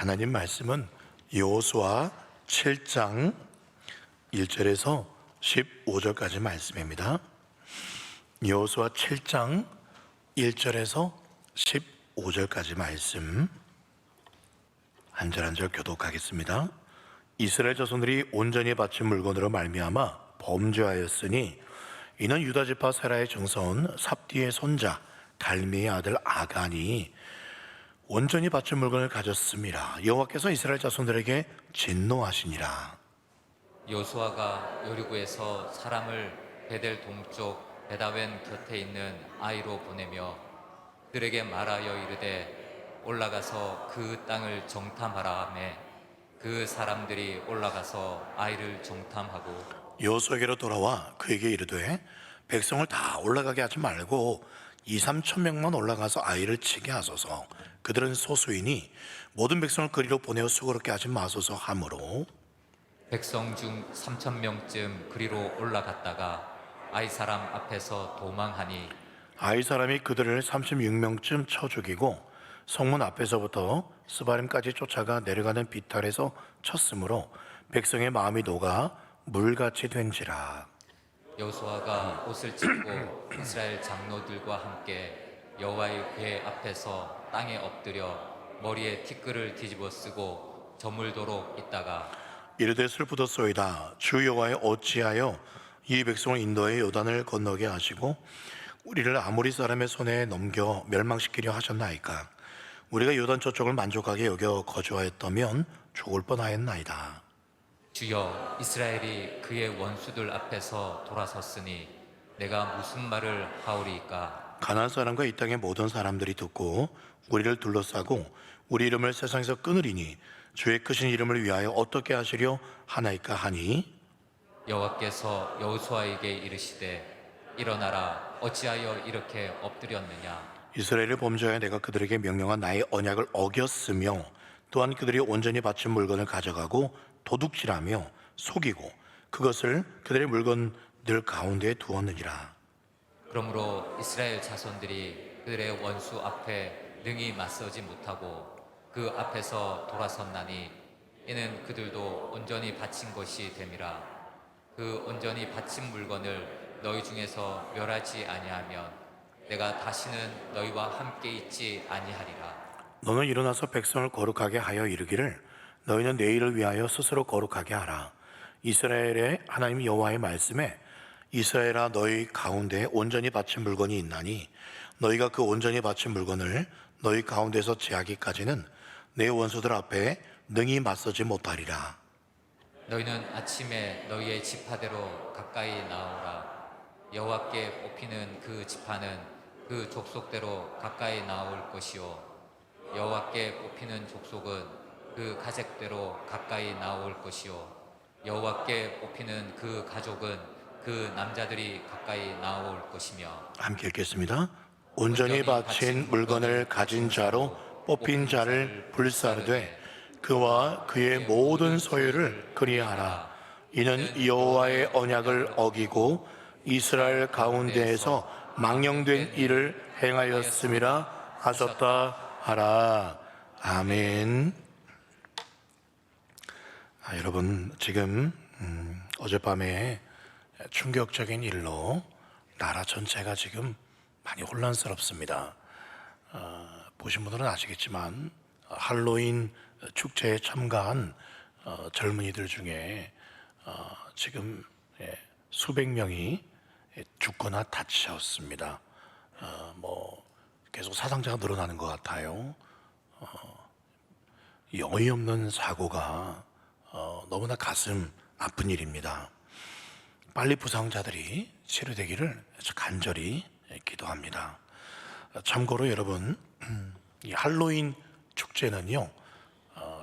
하나님 말씀은 여호수아 7장 1절에서 15절까지 말씀입니다. 여호수아 7장 1절에서 15절까지 말씀 한 절 한 절 교독하겠습니다. 이스라엘 자손들이 온전히 바친 물건으로 말미암아 범죄하였으니 이는 유다 지파 세라의 증손 삽디의 손자 달미의 아들 아간이 온전히 바친 물건을 가졌습니다. 여호와께서 이스라엘 자손들에게 진노하시니라. 여호수아가 여리고에서 사람을 베델 동쪽 베다웬 곁에 있는 아이로 보내며 그들에게 말하여 이르되 올라가서 그 땅을 정탐하라 하매 그 사람들이 올라가서 아이를 정탐하고 여호수아에게로 돌아와 그에게 이르되 백성을 다 올라가게 하지 말고 2-3천 명만 올라가서 아이를 치게 하소서. 그들은 소수이니 모든 백성을 그리로 보내어 수고롭게 하지 마소서 하므로 백성 중 3천 명쯤 그리로 올라갔다가 아이 사람 앞에서 도망하니 아이 사람이 그들을 36명쯤 쳐 죽이고 성문 앞에서부터 스바림까지 쫓아가 내려가는 비탈에서 쳤으므로 백성의 마음이 녹아 물같이 된지라. 여호수아가 옷을 찢고 이스라엘 장로들과 함께 여호와의 궤 앞에서 땅에 엎드려 머리에 티끌을 뒤집어 쓰고 저물도록 있다가 이르되 슬프도소이다. 주 여호와여 어찌하여 이 백성을 인도해 요단을 건너게 하시고 우리를 아모리 사람의 손에 넘겨 멸망시키려 하셨나이까. 우리가 요단 저쪽을 만족하게 여겨 거주하였다면 죽을 뻔하였나이다. 주여 이스라엘이 그의 원수들 앞에서 돌아섰으니 내가 무슨 말을 하오리이까. 가나안 사람과 이 땅의 모든 사람들이 듣고 우리를 둘러싸고 우리 이름을 세상에서 끊으리니 주의 크신 이름을 위하여 어떻게 하시려 하나이까 하니 여호와께서 여호수아에게 이르시되 일어나라 어찌하여 이렇게 엎드렸느냐. 이스라엘을 범죄하여 내가 그들에게 명령한 나의 언약을 어겼으며 또한 그들이 온전히 바친 물건을 가져가고 도둑질하며 속이고 그것을 그들의 물건들 가운데에 두었느니라. 그러므로 이스라엘 자손들이 그들의 원수 앞에 능히 맞서지 못하고 그 앞에서 돌아섰나니 이는 그들도 온전히 바친 것이 됨이라. 그 온전히 바친 물건을 너희 중에서 멸하지 아니하면 내가 다시는 너희와 함께 있지 아니하리라. 너는 일어나서 백성을 거룩하게 하여 이르기를 너희는 내일을 위하여 스스로 거룩하게 하라. 이스라엘의 하나님 여호와의 말씀에 이스라엘아 너희 가운데 온전히 바친 물건이 있나니 너희가 그 온전히 바친 물건을 너희 가운데서 제하기까지는 내 원수들 앞에 능히 맞서지 못하리라. 너희는 아침에 너희의 지파대로 가까이 나오라. 여호와께 뽑히는 그 지파는 그 족속대로 가까이 나올 것이요 여호와께 뽑히는 족속은 그 가족대로 가까이 나올 것이요 여호와께 뽑히는 그 가족은 그 남자들이 가까이 나올 것이며. 함께 읽겠습니다. 온전히 바친 물건을 가진 자로 뽑힌 자를 불사르되 그와 그의 모든 소유를 그리하라. 이는 여호와의 언약을 어기고 이스라엘 가운데에서 망령된 일을 행하였음이라 하셨다 하라. 아멘. 여러분 지금 어젯밤에 충격적인 일로 나라 전체가 지금 많이 혼란스럽습니다. 보신 분들은 아시겠지만 할로윈 축제에 참가한 젊은이들 중에 지금 수백 명이 죽거나 다치셨습니다. 뭐 계속 사상자가 늘어나는 것 같아요. 이 어이없는 사고가 너무나 가슴 아픈 일입니다. 빨리 부상자들이 치료되기를 간절히 기도합니다. 참고로 여러분, 이 할로윈 축제는요,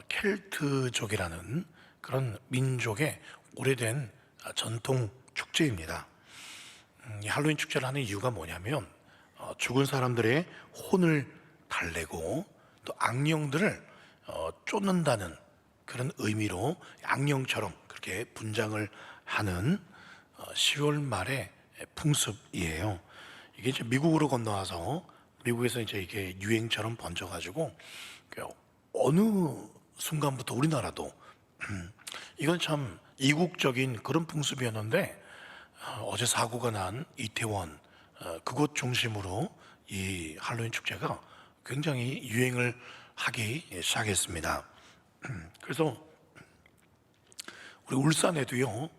켈트족이라는 그런 민족의 오래된 전통 축제입니다. 이 할로윈 축제를 하는 이유가 뭐냐면 죽은 사람들의 혼을 달래고 또 악령들을 쫓는다는 그런 의미로 악령처럼 그렇게 분장을 하는 10월 말의 풍습이에요. 이게 이제 미국으로 건너와서 미국에서 이제 이게 유행처럼 번져가지고 어느 순간부터 우리나라도 이건 참 이국적인 그런 풍습이었는데 어제 사고가 난 이태원 그곳 중심으로 이 할로윈 축제가 굉장히 유행을 하기 시작했습니다. 그래서 우리 울산에도요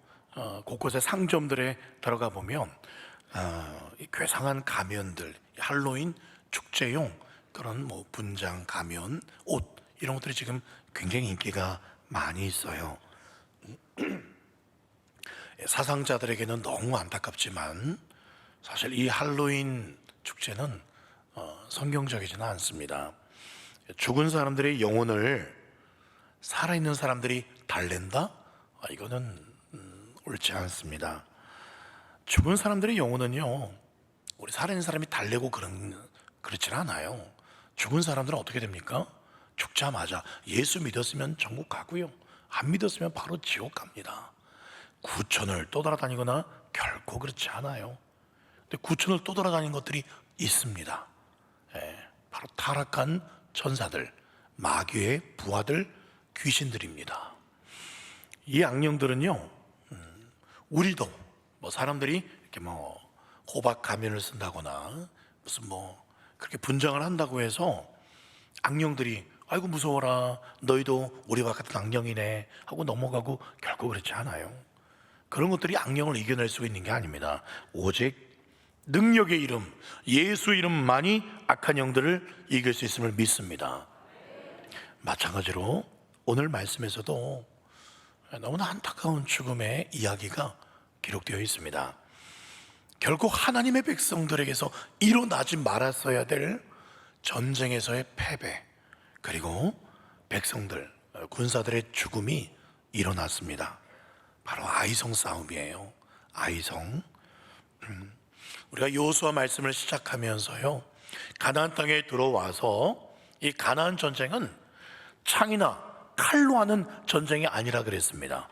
곳곳에 상점들에 들어가 보면 이 괴상한 가면들, 할로윈 축제용 그런 뭐 분장 가면, 옷 이런 것들이 지금 굉장히 인기가 많이 있어요. 사상자들에게는 너무 안타깝지만 사실 이 할로윈 축제는 성경적이지는 않습니다. 죽은 사람들의 영혼을 살아있는 사람들이 달랜다? 이거는 옳지 않습니다. 죽은 사람들의 영혼은요 우리 살아있는 사람이 달래고 그렇진 않아요. 죽은 사람들은 어떻게 됩니까? 죽자마자 예수 믿었으면 천국 가고요, 안 믿었으면 바로 지옥 갑니다. 구천을 떠돌아다니거나 결코 그렇지 않아요. 근데 구천을 떠돌아다니는 것들이 있습니다. 바로 타락한 천사들, 마귀의 부하들, 귀신들입니다. 이 악령들은요 우리도 뭐 사람들이 이렇게 뭐 호박 가면을 쓴다거나 무슨 뭐 그렇게 분장을 한다고 해서 악령들이 아이고 무서워라, 너희도 우리와 같은 악령이네 하고 넘어가고 결코 그렇지 않아요. 그런 것들이 악령을 이겨낼 수 있는 게 아닙니다. 오직 능력의 이름, 예수 이름만이 악한 영들을 이길 수 있음을 믿습니다. 마찬가지로 오늘 말씀에서도 너무나 안타까운 죽음의 이야기가 기록되어 있습니다. 결국 하나님의 백성들에게서 일어나지 말았어야 될 전쟁에서의 패배, 그리고 백성들, 군사들의 죽음이 일어났습니다. 바로 아이성 싸움이에요. 아이성. 우리가 여호수아 말씀을 시작하면서요 가나안 땅에 들어와서 이 가나안 전쟁은 창이나 칼로 하는 전쟁이 아니라 그랬습니다.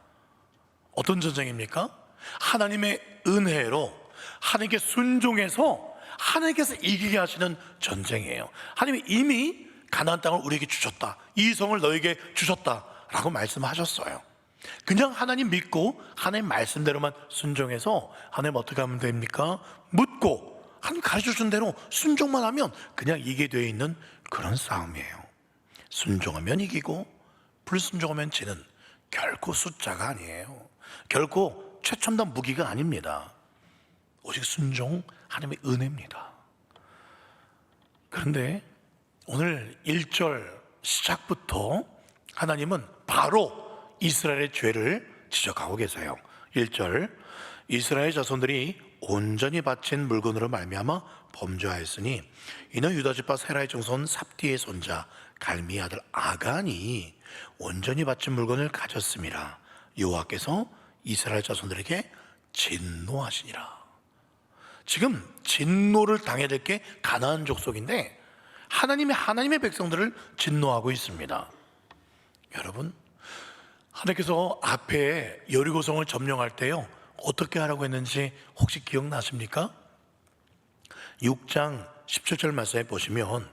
어떤 전쟁입니까? 하나님의 은혜로 하나님께 순종해서 하나님께서 이기게 하시는 전쟁이에요. 하나님이 이미 가나안 땅을 우리에게 주셨다, 이 성을 너에게 주셨다라고 말씀하셨어요. 그냥 하나님 믿고 하나님 말씀대로만 순종해서 하나님 어떻게 하면 됩니까? 묻고 하나님 가르쳐준 대로 순종만 하면 그냥 이기게 되어 있는 그런 싸움이에요. 순종하면 이기고 불순종하면 지는, 결코 숫자가 아니에요. 결코 최첨단 무기가 아닙니다. 오직 순종, 하나님의 은혜입니다. 그런데 오늘 1절 시작부터 하나님은 바로 이스라엘의 죄를 지적하고 계세요. 1절, 이스라엘 자손들이 온전히 바친 물건으로 말미암아 범죄하였으니 이는 유다지파 세라의 정손 삽디의 손자 갈미의 아들 아간이 온전히 바친 물건을 가졌음이라. 여호와께서 이스라엘 자손들에게 진노하시니라. 지금 진노를 당해야 될 게 가나안 족속인데 하나님의 백성들을 진노하고 있습니다. 여러분, 하나님께서 앞에 여리고성을 점령할 때요 어떻게 하라고 했는지 혹시 기억나십니까? 6장 17절 말씀에 보시면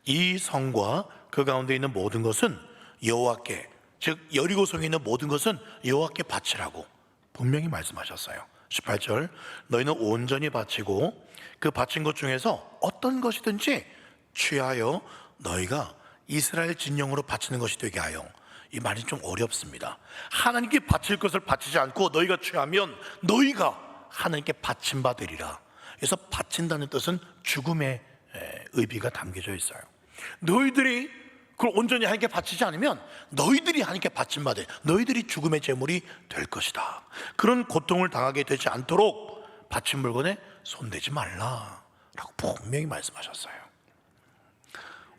이 성과 그 가운데 있는 모든 것은 여호와께, 즉 여리고성에 있는 모든 것은 여호와께 바치라고 분명히 말씀하셨어요. 18절, 너희는 온전히 바치고 그 바친 것 중에서 어떤 것이든지 취하여 너희가 이스라엘 진영으로 바치는 것이 되게 하여. 이 말이 좀 어렵습니다. 하나님께 바칠 것을 바치지 않고 너희가 취하면 너희가 하나님께 바친 바 되리라. 그래서 바친다는 뜻은 죽음의 의미가 담겨져 있어요. 너희들이 그걸 온전히 하나님께 바치지 않으면 너희들이 하나님께 바친 바 돼, 너희들이 죽음의 제물이 될 것이다. 그런 고통을 당하게 되지 않도록 바친 물건에 손대지 말라 라고 분명히 말씀하셨어요.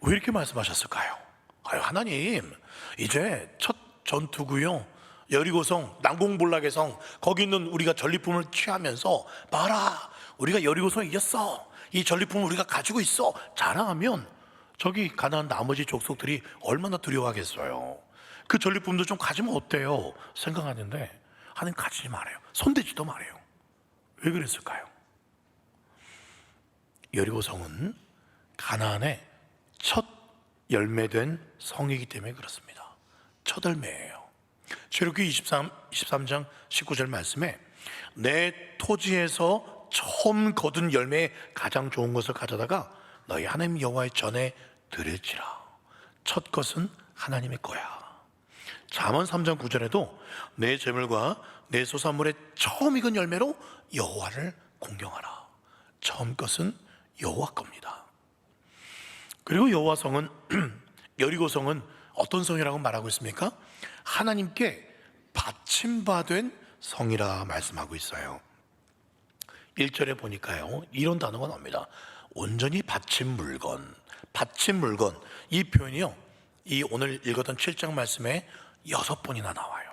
왜 이렇게 말씀하셨을까요? 하나님, 이제 첫 전투구요 여리고성, 난공불락의 성, 거기 있는 우리가 전리품을 취하면서 봐라, 우리가 여리고성 이겼어, 이 전리품을 우리가 가지고 있어 자랑하면 저기 가나안 나머지 족속들이 얼마나 두려워하겠어요. 그 전리품도 좀 가지면 어때요 생각하는데 하나님 가지지 말아요. 손대지도 말아요. 왜 그랬을까요? 여리고성은 가나안의 첫 열매된 성이기 때문에 그렇습니다. 첫 열매예요. 출애굽기 23장 19절 말씀에 내 토지에서 처음 거둔 열매에 가장 좋은 것을 가져다가 너희 하나님 여호와의 전에 드릴지라. 첫 것은 하나님의 거야. 잠언 3장 9절에도 내 재물과 내 소산물의 처음 익은 열매로 여호와를 공경하라. 처음 것은 여호와 겁니다. 그리고 여호와 성은 여리고 성은 어떤 성이라고 말하고 있습니까? 하나님께 받침받은 성이라 말씀하고 있어요. 1절에 보니까요, 이런 단어가 나옵니다. 온전히 바친 물건. 바친 물건, 이 표현이요, 이 오늘 읽었던 7장 말씀에 6번이나 나와요.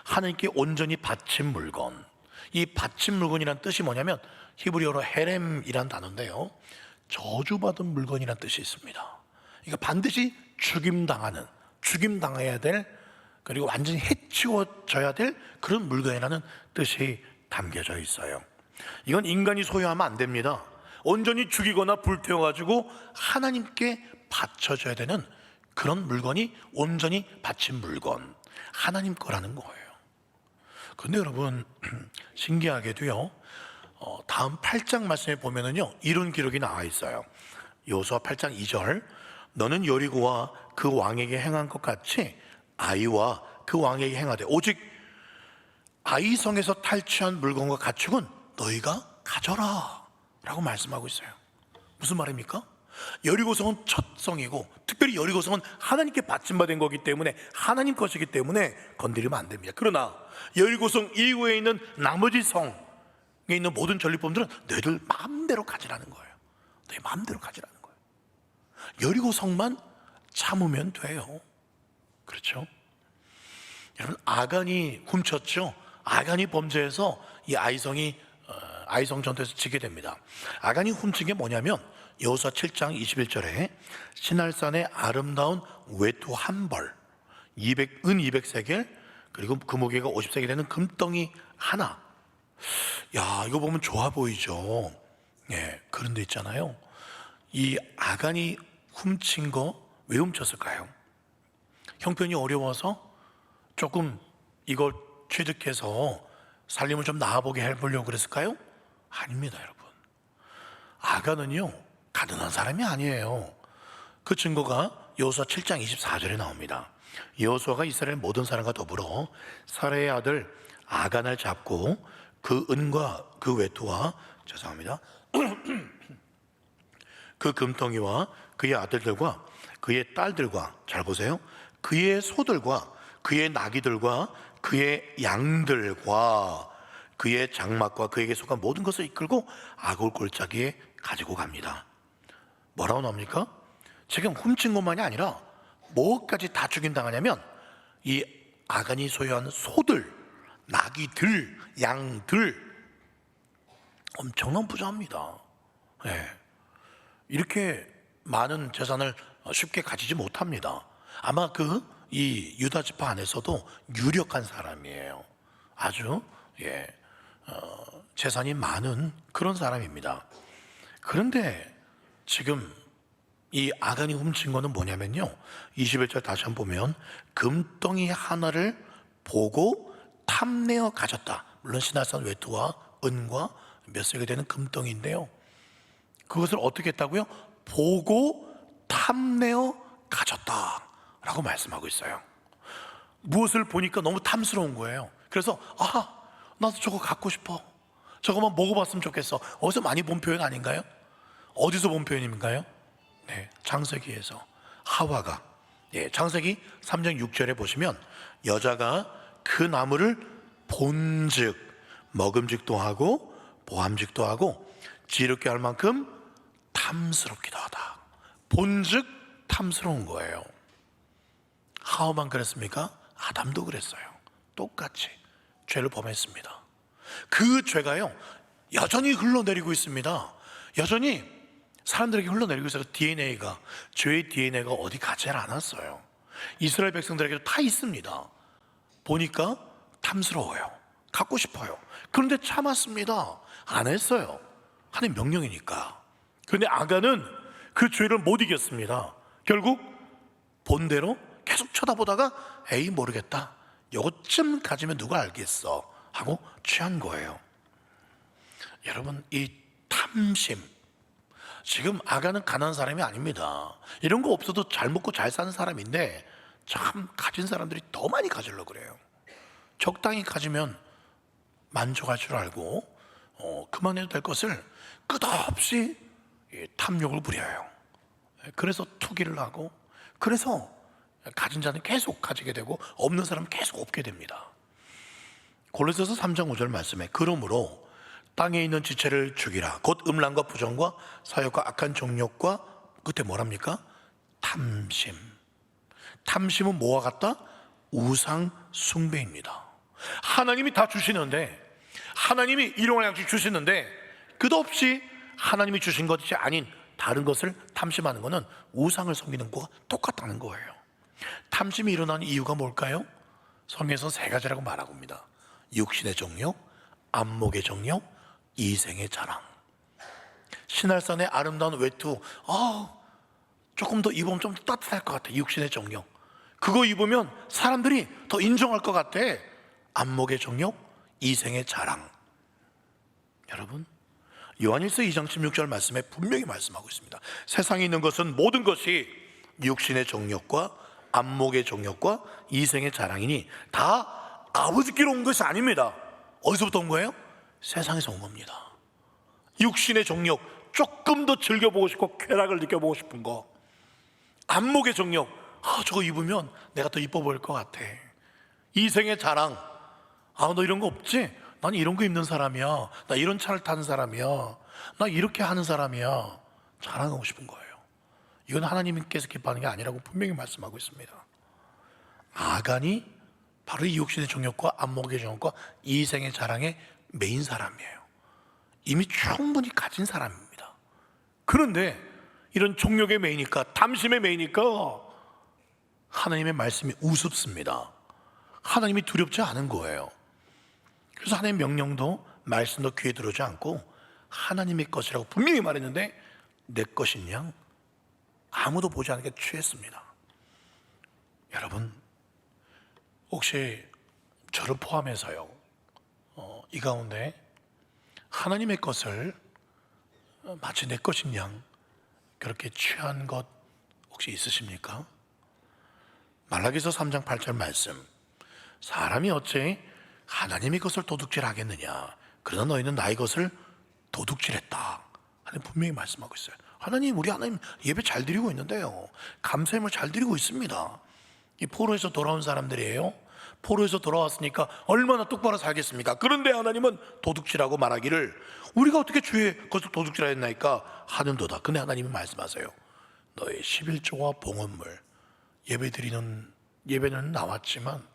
하나님께 온전히 바친 물건. 이 바친 물건이란 뜻이 뭐냐면 히브리어로 헤렘이란 단어인데요, 저주받은 물건이란 뜻이 있습니다. 그러니까 반드시 죽임당하는, 죽임당해야 될, 그리고 완전히 해치워져야 될 그런 물건이라는 뜻이 담겨져 있어요. 이건 인간이 소유하면 안 됩니다. 온전히 죽이거나 불태워가지고 하나님께 바쳐줘야 되는 그런 물건이 온전히 바친 물건, 하나님 거라는 거예요. 그런데 여러분, 신기하게도요, 다음 8장 말씀에 보면은요, 이런 기록이 나와 있어요. 여호수아 8장 2절, 너는 여리고와 그 왕에게 행한 것 같이 아이와 그 왕에게 행하되 오직 아이 성에서 탈취한 물건과 가축은 너희가 가져라 라고 말씀하고 있어요. 무슨 말입니까? 여리고성은 첫 성이고, 특별히 여리고성은 하나님께 받침받은 거기 때문에, 하나님 것이기 때문에 건드리면 안 됩니다. 그러나 여리고성 이후에 있는 나머지 성에 있는 모든 전리품들은 너희들 마음대로 가지라는 거예요. 너희 마음대로 가지라는 거예요. 여리고성만 참으면 돼요. 그렇죠? 여러분, 아간이 훔쳤죠. 아간이 범죄해서 이 아이성 전투에서 지게 됩니다. 아간이 훔친 게 뭐냐면 여호수아 7장 21절에 시날산의 아름다운 외투 한 벌, 은 200세겔, 그리고 금무게가 50세겔 되는 금덩이 하나. 야, 이거 보면 좋아 보이죠. 예, 그런데 있잖아요, 이 아간이 훔친 거 왜 훔쳤을까요? 형편이 어려워서 조금 이걸 취득해서 살림을 좀 나아보게 해보려고 그랬을까요? 아닙니다, 여러분. 아간은요, 가난한 사람이 아니에요. 그 증거가 여호수아 7장 24절에 나옵니다. 여호수아가 이스라엘 모든 사람과 더불어 사레의 아들 아간을 잡고 그 은과 그 외투와, 죄송합니다, 그 금덩이와 그의 아들들과 그의 딸들과, 잘 보세요, 그의 소들과 그의 나귀들과 그의 양들과 그의 장막과 그에게 속한 모든 것을 이끌고 아골 골짜기에 가지고 갑니다. 뭐라고 나옵니까? 지금 훔친 것만이 아니라 뭐까지 다 죽임당하냐면 이 아간이 소유한 소들, 나귀들, 양들, 엄청난 부자입니다. 네. 이렇게 많은 재산을 쉽게 가지지 못합니다. 아마 이 유다 지파 안에서도 유력한 사람이에요. 아주 재산이 많은 그런 사람입니다. 그런데 지금 이 아간이 훔친 거는 뭐냐면요, 21절 다시 한번 보면 금덩이 하나를 보고 탐내어 가졌다. 물론 시날산 외투와 은과 몇 세가 되는 금덩이인데요, 그것을 어떻게 했다고요? 보고 탐내어 가졌다 라고 말씀하고 있어요. 무엇을 보니까 너무 탐스러운 거예요. 그래서 나도 저거 갖고 싶어, 저거만 먹어봤으면 좋겠어. 어디서 많이 본 표현 아닌가요? 어디서 본 표현인가요? 네, 창세기에서 하와가, 창세기 3장 6절에 보시면 여자가 그 나무를 본즉 먹음직도 하고 보암직도 하고 지혜롭게 할 만큼 탐스럽기도 하다. 본즉 탐스러운 거예요. 하와만 그랬습니까? 아담도 그랬어요. 똑같이 죄를 범했습니다. 그 죄가요, 여전히 흘러내리고 있습니다. 여전히 사람들에게 흘러내리고 있어요. DNA가, 죄의 DNA가 어디 가지 않았어요. 이스라엘 백성들에게도 다 있습니다. 보니까 탐스러워요. 갖고 싶어요. 그런데 참았습니다. 안 했어요. 하나님 명령이니까. 그런데 아간은 그 죄를 못 이겼습니다. 결국 본대로 계속 쳐다보다가 에이 모르겠다, 요것쯤 가지면 누가 알겠어 하고 취한 거예요. 여러분, 이 탐심, 지금 아가는 가난한 사람이 아닙니다. 이런 거 없어도 잘 먹고 잘 사는 사람인데 참 가진 사람들이 더 많이 가지려고 그래요. 적당히 가지면 만족할 줄 알고 그만해도 될 것을 끝없이 탐욕을 부려요. 그래서 투기를 하고, 그래서 가진 자는 계속 가지게 되고 없는 사람은 계속 없게 됩니다. 골로새서 3장 5절 말씀에 그러므로 땅에 있는 지체를 죽이라, 곧 음란과 부정과 사욕과 악한 정욕과, 끝에 뭐랍니까? 탐심. 탐심은 뭐와 같다? 우상 숭배입니다. 하나님이 다 주시는데, 하나님이 일용할 양식 주시는데 끝없이 하나님이 주신 것이 아닌 다른 것을 탐심하는 것은 우상을 섬기는 것과 똑같다는 거예요. 탐심이 일어나는 이유가 뭘까요? 성경에서 세 가지라고 말하고 있습니다. 육신의 정욕, 안목의 정욕, 이생의 자랑. 신할산의 아름다운 외투, 조금 더 입으면 좀 따뜻할 것 같아. 육신의 정욕, 그거 입으면 사람들이 더 인정할 것 같아. 안목의 정욕, 이생의 자랑. 여러분, 요한일서 2장 16절 말씀에 분명히 말씀하고 있습니다. 세상에 있는 것은 모든 것이 육신의 정욕과 안목의 정욕과 이생의 자랑이니 다 아버지께로 온 것이 아닙니다. 어디서부터 온 거예요? 세상에서 온 겁니다. 육신의 정욕, 조금 더 즐겨보고 싶고 쾌락을 느껴보고 싶은 거. 안목의 정욕, 저거 입으면 내가 더 이뻐 보일 것 같아. 이생의 자랑, 너 이런 거 없지? 난 이런 거 입는 사람이야. 나 이런 차를 타는 사람이야. 나 이렇게 하는 사람이야. 자랑하고 싶은 거예요. 이건 하나님께서 기뻐하는 게 아니라고 분명히 말씀하고 있습니다. 아간이 바로 이 육신의 정욕과 안목의 정욕과 이생의 자랑의 메인 사람이에요. 이미 충분히 가진 사람입니다. 그런데 이런 정욕의 메이니까, 탐심의 메이니까 하나님의 말씀이 우습습니다. 하나님이 두렵지 않은 거예요. 그래서 하나님의 명령도 말씀도 귀에 들어오지 않고 하나님의 것이라고 분명히 말했는데 내 것인 양 아무도 보지 않게 취했습니다. 여러분, 혹시 저를 포함해서요, 이 가운데 하나님의 것을 마치 내 것인 양 그렇게 취한 것 혹시 있으십니까? 말라기서 3장 8절 말씀, 사람이 어찌 하나님의 것을 도둑질하겠느냐, 그러나 너희는 나의 것을 도둑질했다 하나님 분명히 말씀하고 있어요. 하나님, 우리 하나님 예배 잘 드리고 있는데요, 감사함을 잘 드리고 있습니다. 이 포로에서 돌아온 사람들이에요. 포로에서 돌아왔으니까 얼마나 똑바로 살겠습니까? 그런데 하나님은 도둑질하고 말하기를 우리가 어떻게 주의 것을 도둑질하였나이까 하는도다. 근데 하나님이 말씀하세요. 너의 11조와 봉헌물, 예배는 나왔지만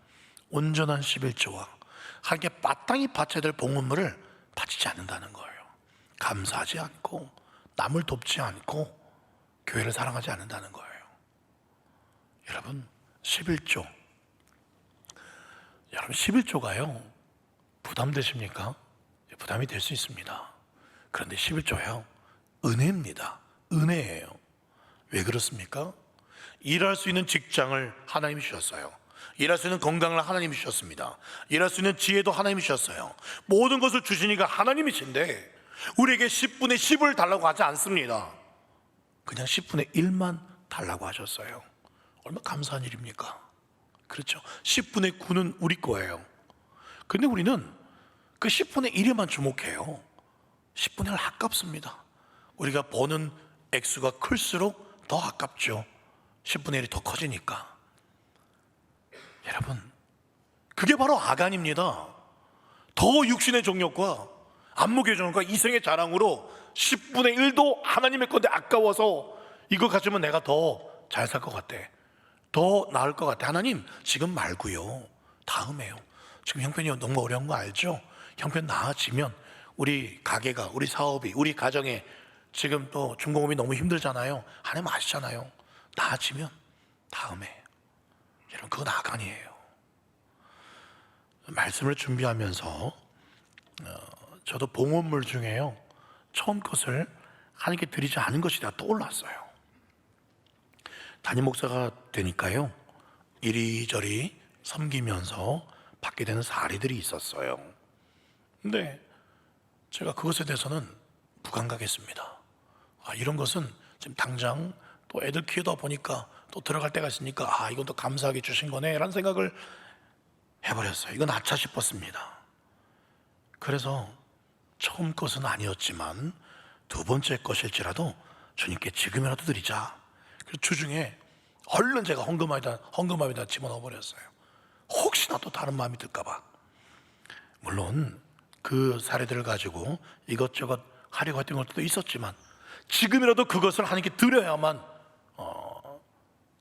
온전한 11조와 하나님께 마땅히 바쳐야 될 봉헌물을 바치지 않는다는 거예요. 감사하지 않고 남을 돕지 않고 교회를 사랑하지 않는다는 거예요. 여러분, 11조, 여러분 11조가요 부담되십니까? 부담이 될 수 있습니다. 그런데 11조요 은혜입니다. 은혜예요. 왜 그렇습니까? 일할 수 있는 직장을 하나님이 주셨어요. 일할 수 있는 건강을 하나님이 주셨습니다. 일할 수 있는 지혜도 하나님이 주셨어요. 모든 것을 주시니까 하나님이신데 우리에게 10분의 10을 달라고 하지 않습니다. 그냥 10분의 1만 달라고 하셨어요. 얼마나 감사한 일입니까? 그렇죠. 10분의 9는 우리 거예요. 근데 우리는 그 10분의 1에만 주목해요. 10분의 1 아깝습니다. 우리가 버는 액수가 클수록 더 아깝죠. 10분의 1이 더 커지니까. 여러분, 그게 바로 아간입니다. 더 육신의 정욕과 안목의 정욕과 이생의 자랑으로 10분의 1도 하나님의 건데 아까워서 이거 가지면 내가 더 잘 살 것 같아, 더 나을 것 같아. 하나님, 지금 말고요, 다음에요. 지금 형편이 너무 어려운 거 알죠? 형편 나아지면 우리 가게가, 우리 사업이, 우리 가정에 지금 또 중공업이 너무 힘들잖아요. 하나님 아시잖아요. 나아지면 다음에. 여러분, 그건 아간이에요. 말씀을 준비하면서 저도 봉헌물 중에요, 처음 것을 하나님께 드리지 않은 것이 다 떠올랐어요. 담임 목사가 되니까요, 이리저리 섬기면서 받게 되는 사례들이 있었어요. 근데 제가 그것에 대해서는 무감각했습니다. 이런 것은 지금 당장 또 애들 키우다 보니까 또 들어갈 때가 있으니까 이건 또 감사하게 주신 거네 라는 생각을 해버렸어요. 이건 아차 싶었습니다. 그래서 처음 것은 아니었지만 두 번째 것일지라도 주님께 지금이라도 드리자. 그래서 주중에 얼른 제가 헌금함에다 집어넣어 버렸어요. 혹시나 또 다른 마음이 들까봐. 물론 그 사례들을 가지고 이것저것 하려고 했던 것도 있었지만 지금이라도 그것을 하나님께 드려야만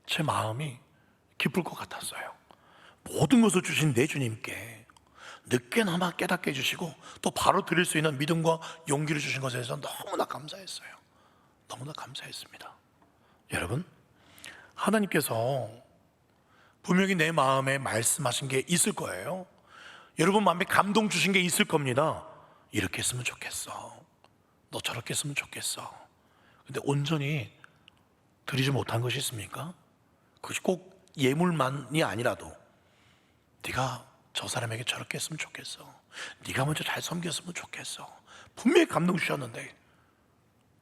제 마음이 기쁠 것 같았어요. 모든 것을 주신 내 주님께 늦게나마 깨닫게 해주시고 또 바로 드릴 수 있는 믿음과 용기를 주신 것에 대해서 너무나 감사했어요. 너무나 감사했습니다. 여러분, 하나님께서 분명히 내 마음에 말씀하신 게 있을 거예요. 여러분 마음에 감동 주신 게 있을 겁니다. 이렇게 했으면 좋겠어. 너 저렇게 했으면 좋겠어. 근데 온전히 드리지 못한 것이 있습니까? 그것이 꼭 예물만이 아니라도 네가 저 사람에게 저렇게 했으면 좋겠어. 네가 먼저 잘 섬겼으면 좋겠어. 분명히 감동 주셨는데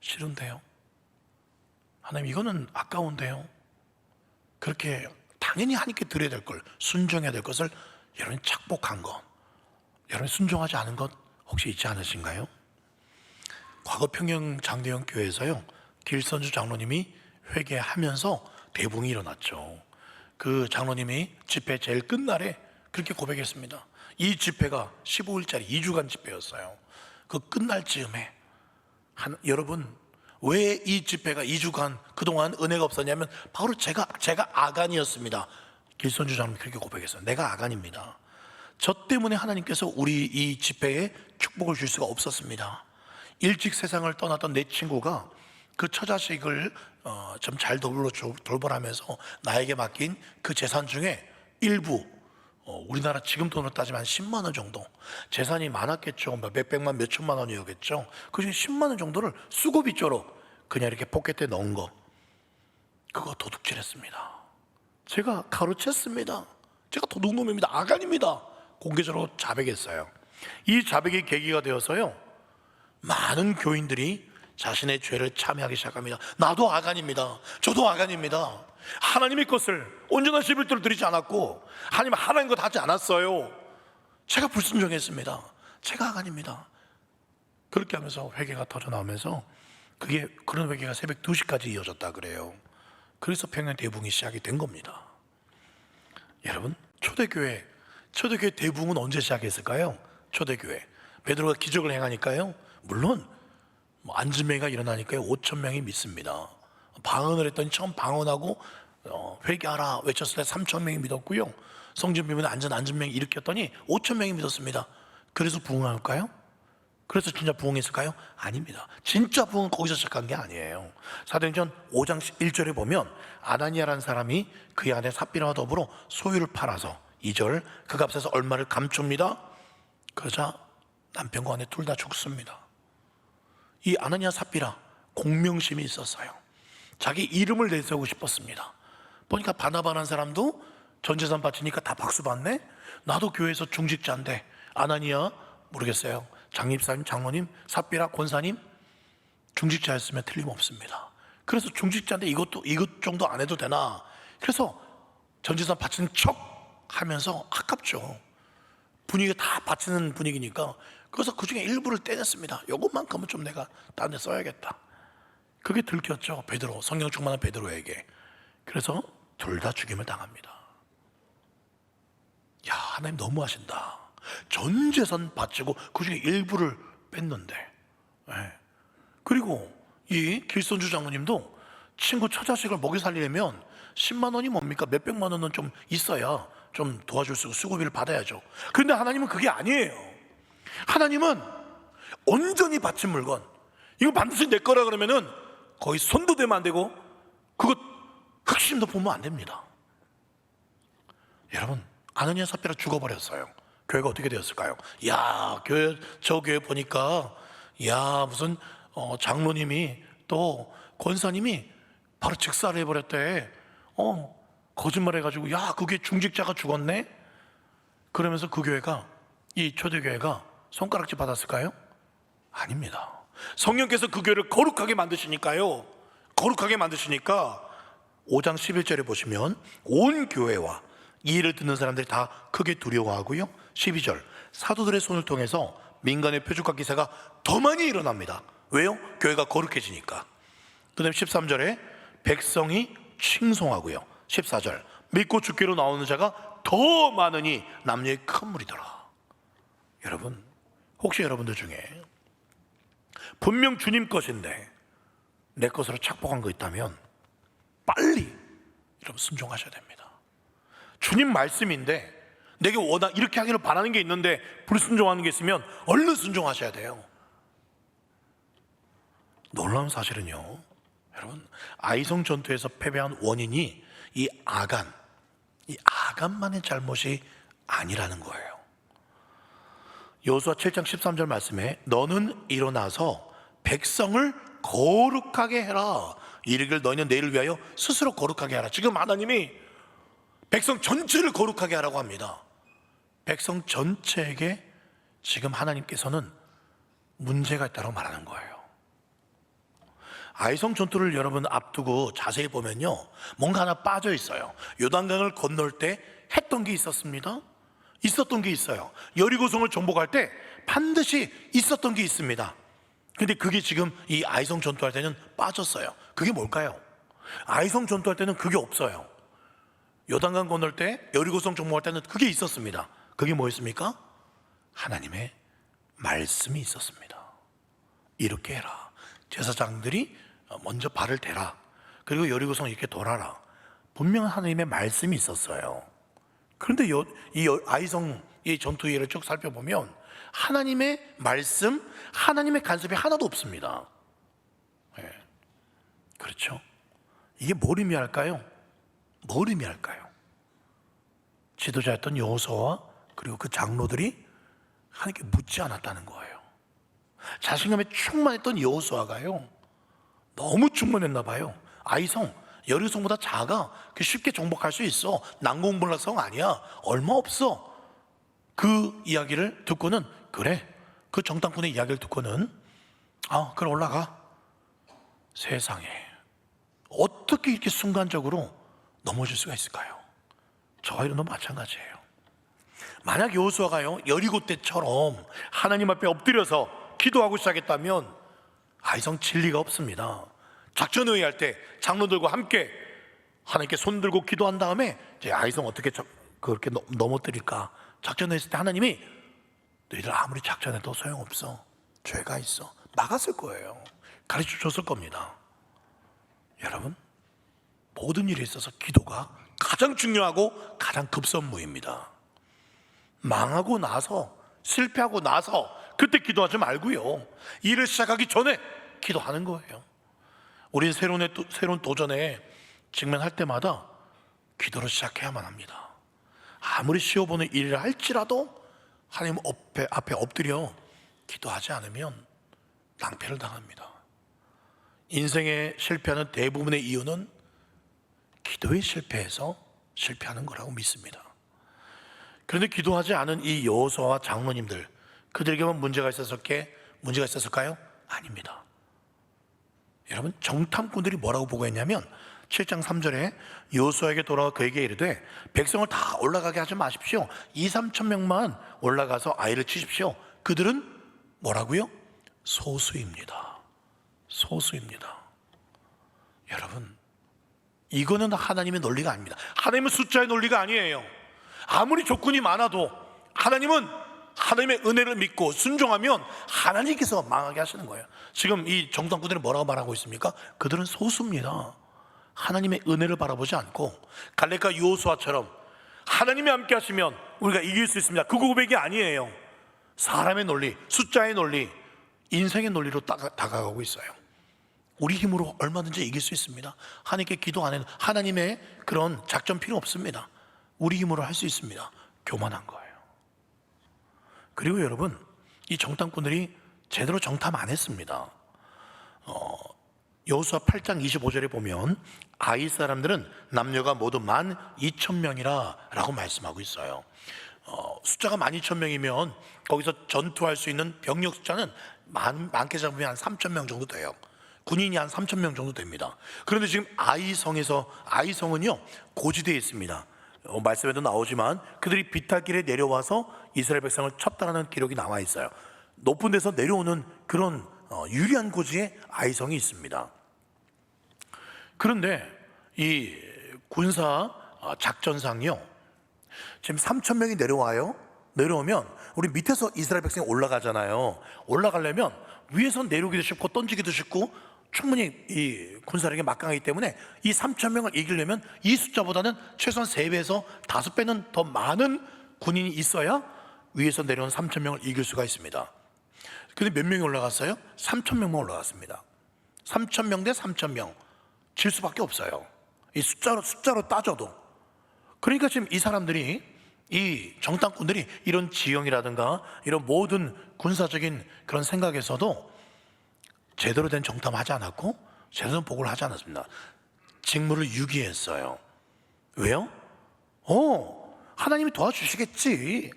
싫은데요? 하나님 이거는 아까운데요? 그렇게 당연히 하나님께 드려야 될 걸, 순종해야 될 것을 여러분이 착복한 것, 여러분이 순종하지 않은 것 혹시 있지 않으신가요? 과거 평양 장대영 교회에서요, 길선주 장로님이 회개하면서 대붕이 일어났죠. 그 장로님이 집회 제일 끝날에 그렇게 고백했습니다. 이 집회가 15일짜리 2주간 집회였어요. 그 끝날 즈음에 여러분 왜 이 집회가 2주간 그동안 은혜가 없었냐면 바로 제가 아간이었습니다. 길선주 장로님이 그렇게 고백했어요. 내가 아간입니다. 저 때문에 하나님께서 우리 이 집회에 축복을 줄 수가 없었습니다. 일찍 세상을 떠났던 내 친구가 그 처자식을 좀 잘 돌보라면서 나에게 맡긴 그 재산 중에 일부, 우리나라 지금 돈으로 따지면 한 10만 원 정도, 재산이 많았겠죠. 몇백만 몇천만 원이었겠죠. 그중에 10만 원 정도를 수고비조로 그냥 이렇게 포켓에 넣은 거, 그거 도둑질했습니다. 제가 가로챘습니다. 제가 도둑놈입니다. 아간입니다. 공개적으로 자백했어요. 이 자백이 계기가 되어서요, 많은 교인들이 자신의 죄를 참여하기 시작합니다. 나도 아간입니다. 저도 아간입니다. 하나님의 것을 온전한 11조를 드리지 않았고 하나님 것 하지 않았어요. 제가 불순종했습니다. 제가 아간입니다. 그렇게 하면서 회개가 터져나오면서 그런 회개가 새벽 2시까지 이어졌다 그래요. 그래서 평양 대붕이 시작이 된 겁니다. 여러분, 초대교회 대붕은 언제 시작했을까요? 초대교회 베드로가 기적을 행하니까요, 물론 안진명이가 일어나니까요 5천 명이 믿습니다. 방언을 했더니 처음 방언하고 회개하라 외쳤을 때 3천 명이 믿었고요, 성전 비문에 안진명이 일으켰더니 5천 명이 믿었습니다. 그래서 부흥할까요? 그래서 진짜 부흥했을까요? 아닙니다. 진짜 부흥은 거기서 시작한 게 아니에요. 사도행전 5장 1절에 보면 아나니아라는 사람이 그의 아내 삽비라와 더불어 소유를 팔아서 2절 그 값에서 얼마를 감춥니다. 그러자 남편과 아내 둘 다 죽습니다. 이 아나니아 삽비라 공명심이 있었어요. 자기 이름을 내세우고 싶었습니다. 보니까 바나바라는 사람도 전 재산 바치니까 다 박수 받네. 나도 교회에서 중직자인데 아나니아 모르겠어요. 장립사님, 장로님, 삽비라 권사님 중직자였으면 틀림없습니다. 그래서 중직자인데 이것 정도 안 해도 되나. 그래서 전 재산 바치는 척 하면서 아깝죠. 분위기가 다 바치는 분위기니까. 그래서 그 중에 일부를 떼냈습니다. 요것만큼은 좀 내가 딴 데 써야겠다. 그게 들켰죠. 베드로, 성령 충만한 베드로에게. 그래서 둘 다 죽임을 당합니다. 야, 하나님 너무하신다. 전 재산 바치고 그 중에 일부를 뺐는데. 네. 그리고 이 길선주 장로님도 친구 처자식을 먹여 살리려면 10만 원이 뭡니까? 몇백만 원은 좀 있어야 좀 도와줄 수 있고 수고비를 받아야죠. 그런데 하나님은 그게 아니에요. 하나님은 온전히 바친 물건, 이거 반드시 내 거라 그러면은 거의 손도 대면 안 되고 그것 흑심도 보면 안 됩니다. 여러분, 아나니아 삽비라 죽어버렸어요. 교회가 어떻게 되었을까요? 야, 저 교회 보니까 무슨 장로님이 또 권사님이 바로 즉사를 해버렸대. 거짓말해가지고 야 그게 중직자가 죽었네? 그러면서 그 교회가, 이 초대교회가 손가락질 받았을까요? 아닙니다. 성령께서 그 교회를 거룩하게 만드시니까요, 거룩하게 만드시니까 5장 11절에 보시면 온 교회와 이 일을 듣는 사람들이 다 크게 두려워하고요, 12절 사도들의 손을 통해서 민간의 표적과 기사가 더 많이 일어납니다. 왜요? 교회가 거룩해지니까. 그 다음에 13절에 백성이 칭송하고요, 14절 믿고 주께로 나오는 자가 더 많으니 남녀의 큰 무리더라. 여러분, 혹시 여러분들 중에 분명 주님 것인데 내 것으로 착복한 거 있다면 빨리 여러분 순종하셔야 됩니다. 주님 말씀인데 내게 워낙 이렇게 하기를 바라는 게 있는데 불순종하는 게 있으면 얼른 순종하셔야 돼요. 놀라운 사실은요, 여러분, 아이성 전투에서 패배한 원인이 이 아간만의 잘못이 아니라는 거예요. 여호수아 7장 13절 말씀에 너는 일어나서 백성을 거룩하게 해라. 이르기를 너희는 내일을 위하여 스스로 거룩하게 하라. 지금 하나님이 백성 전체를 거룩하게 하라고 합니다. 백성 전체에게 지금 하나님께서는 문제가 있다고 말하는 거예요. 아이성 전투를 여러분 앞두고 자세히 보면요, 뭔가 하나 빠져 있어요. 요단강을 건널 때 했던 게 있었습니다. 있었던 게 있어요. 여리고성을 정복할 때 반드시 있었던 게 있습니다. 근데 그게 지금 이 아이성 전투할 때는 빠졌어요. 그게 뭘까요? 아이성 전투할 때는 그게 없어요. 요단강 건널 때, 여리고성 정복할 때는 그게 있었습니다. 그게 뭐였습니까? 하나님의 말씀이 있었습니다. 이렇게 해라. 제사장들이 먼저 발을 대라. 그리고 여리고성 이렇게 돌아라. 분명한 하나님의 말씀이 있었어요. 그런데 이 아이성 이 전투예를 쭉 살펴보면 하나님의 말씀, 하나님의 간섭이 하나도 없습니다. 네. 그렇죠? 이게 뭘 의미할까요? 뭘 의미할까요? 지도자였던 여호수아와 그리고 그 장로들이 하나님께 묻지 않았다는 거예요. 자신감에 충만했던 여호수아가요, 너무 충만했나 봐요. 아이성, 여리고성보다 작아. 쉽게 정복할 수 있어. 난공불락성 아니야. 얼마 없어. 그 이야기를 듣고는, 그래, 그 정탐꾼의 이야기를 듣고는 그럼 올라가. 세상에 어떻게 이렇게 순간적으로 넘어질 수가 있을까요? 저와 이런도 마찬가지예요. 만약 여호수아가요 여리고 때처럼 하나님 앞에 엎드려서 기도하고 시작했다면 아이성 진리가 없습니다. 작전 회의할 때 장로들과 함께 하나님께 손 들고 기도한 다음에 이제 아이성 어떻게 그렇게 넘어뜨릴까 작전 회의했을 때 하나님이 너희들 아무리 작전해도 소용없어. 죄가 있어. 막았을 거예요. 가르쳐 줬을 겁니다. 여러분, 모든 일에 있어서 기도가 가장 중요하고 가장 급선무입니다. 망하고 나서, 실패하고 나서 그때 기도하지 말고요, 일을 시작하기 전에 기도하는 거예요. 우린 새로운 도전에 직면할 때마다 기도로 시작해야만 합니다. 아무리 쉬워 보는 일을 할지라도 하나님 앞에 엎드려 기도하지 않으면 낭패를 당합니다. 인생에 실패하는 대부분의 이유는 기도에 실패해서 실패하는 거라고 믿습니다. 그런데 기도하지 않은 이 여호수아와 장로님들, 그들에게만 문제가 있었을까요? 아닙니다. 여러분, 정탐꾼들이 뭐라고 보고했냐면 7장 3절에 여호수아에게 돌아와 그에게 이르되 백성을 다 올라가게 하지 마십시오. 2-3천 명만 올라가서 아이를 치십시오. 그들은 뭐라고요? 소수입니다. 소수입니다. 여러분, 이거는 하나님의 논리가 아닙니다. 하나님은 숫자의 논리가 아니에요. 아무리 조건이 많아도 하나님은 하나님의 은혜를 믿고 순종하면 하나님께서 망하게 하시는 거예요. 지금 이 정탐꾼들이 뭐라고 말하고 있습니까? 그들은 소수입니다. 하나님의 은혜를 바라보지 않고 갈렙과 여호수아처럼 하나님이 함께 하시면 우리가 이길 수 있습니다. 그 고백이 아니에요. 사람의 논리, 숫자의 논리, 인생의 논리로 다가가고 있어요. 우리 힘으로 얼마든지 이길 수 있습니다. 하나님께 기도 안 해도 하나님의 그런 작전 필요 없습니다. 우리 힘으로 할 수 있습니다. 교만한 거예요. 그리고 여러분, 이 정탐꾼들이 제대로 정탐 안 했습니다. 여호수아 8장 25절에 보면 아이 사람들은 남녀가 모두 12,000명이라 라고 말씀하고 있어요. 숫자가 12,000명이면 거기서 전투할 수 있는 병력 숫자는 많게 잡으면 한 3,000명 정도 돼요. 군인이 한 3,000명 정도 됩니다. 그런데 지금 아이성은요 고지대에 있습니다. 말씀에도 나오지만 그들이 비탈길에 내려와서 이스라엘 백성을 쳤다라는 기록이 나와 있어요. 높은 데서 내려오는 그런 유리한 고지에 아이성이 있습니다. 그런데 이 군사 작전상요, 지금 3,000명이 내려오면 우리 밑에서 이스라엘 백성이 올라가잖아요. 올라가려면 위에서 내려오기도 쉽고 던지기도 쉽고 충분히 이 군사력이 막강하기 때문에 이 3,000명을 이기려면 이 숫자보다는 최소한 3배에서 5배는 더 많은 군인이 있어야 위에서 내려온 3,000명을 이길 수가 있습니다. 근데 몇 명이 올라갔어요? 3,000명만 올라갔습니다. 3,000명 대 3,000명 질 수밖에 없어요. 이 숫자로 따져도. 그러니까 지금 이 사람들이, 이 정탐꾼들이 이런 지형이라든가 이런 모든 군사적인 그런 생각에서도 제대로 된 정탐하지 않았고 제대로 된 보고를 하지 않았습니다. 직무를 유기했어요. 왜요? 하나님이 도와주시겠지.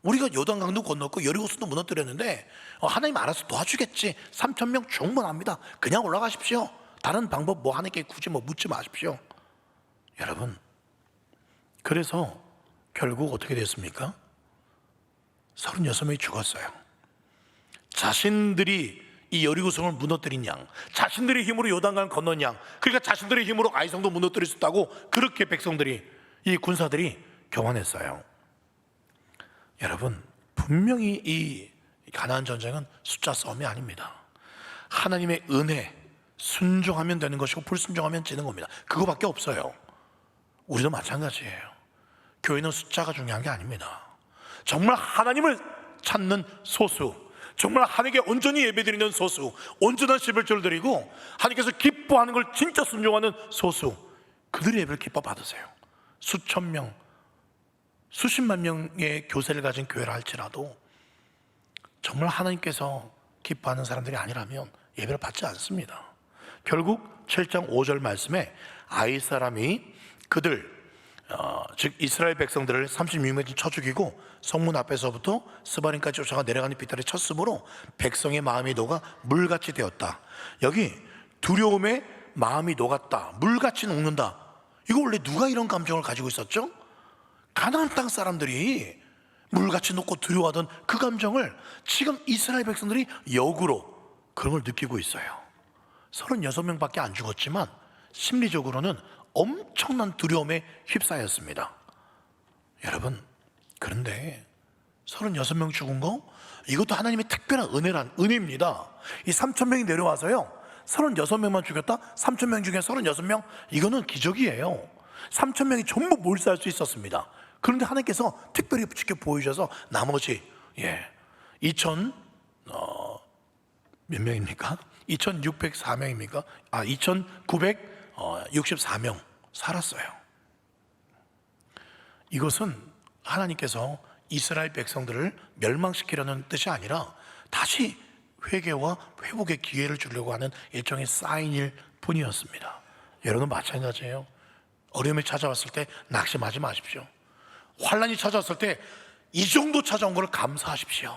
우리가 요단강도 건넜고 여리고성도 무너뜨렸는데 하나님 알아서 도와주겠지. 3,000명 충분합니다. 그냥 올라가십시오. 다른 방법 뭐 하나님께 굳이 묻지 마십시오. 여러분, 그래서 결국 어떻게 됐습니까? 36명이 죽었어요. 자신들이 이 여리고성을 무너뜨린 양, 자신들의 힘으로 요단강을 건넌 양, 그러니까 자신들의 힘으로 아이성도 무너뜨릴 수 있다고 그렇게 백성들이, 이 군사들이 교만했어요. 여러분, 분명히 이 가나안 전쟁은 숫자 싸움이 아닙니다. 하나님의 은혜, 순종하면 되는 것이고 불순종하면 지는 겁니다. 그거밖에 없어요. 우리도 마찬가지예요. 교회는 숫자가 중요한 게 아닙니다. 정말 하나님을 찾는 소수, 정말 하나님께 온전히 예배드리는 소수, 온전한 11조를 드리고 하나님께서 기뻐하는 걸 진짜 순종하는 소수, 그들의 예배를 기뻐 받으세요. 수천 명, 수십만 명의 교세를 가진 교회라 할지라도 정말 하나님께서 기뻐하는 사람들이 아니라면 예배를 받지 않습니다. 결국 7장 5절 말씀에 아이 사람이 그들, 즉 이스라엘 백성들을 36명쯤 쳐 죽이고 성문 앞에서부터 스바림까지 쫓아가 내려가는 비탈에 쳤으므로 백성의 마음이 녹아 물같이 되었다. 여기 두려움에 마음이 녹았다, 물같이 녹는다, 이거 원래 누가 이런 감정을 가지고 있었죠? 가나안 땅 사람들이 물같이 녹고 두려워하던 그 감정을 지금 이스라엘 백성들이 역으로 그런 걸 느끼고 있어요. 36명밖에 안 죽었지만 심리적으로는 엄청난 두려움에 휩싸였습니다. 여러분, 그런데 36명 죽은 거, 이것도 하나님의 특별한 은혜입니다. 이 3,000명이 내려와서요 36명만 죽였다? 3,000명 중에 36명? 이거는 기적이에요. 3,000명이 전부 몰살할 수 있었습니다. 그런데 하나님께서 특별히 지켜 보여주셔서 나머지 몇 명입니까? 2,604명입니까? 2,964명 살았어요. 이것은 하나님께서 이스라엘 백성들을 멸망시키려는 뜻이 아니라 다시 회개와 회복의 기회를 주려고 하는 일종의 사인일 뿐이었습니다. 여러분 마찬가지예요. 어려움이 찾아왔을 때 낙심하지 마십시오. 환난이 찾아왔을 때 이 정도 찾아온 걸 감사하십시오.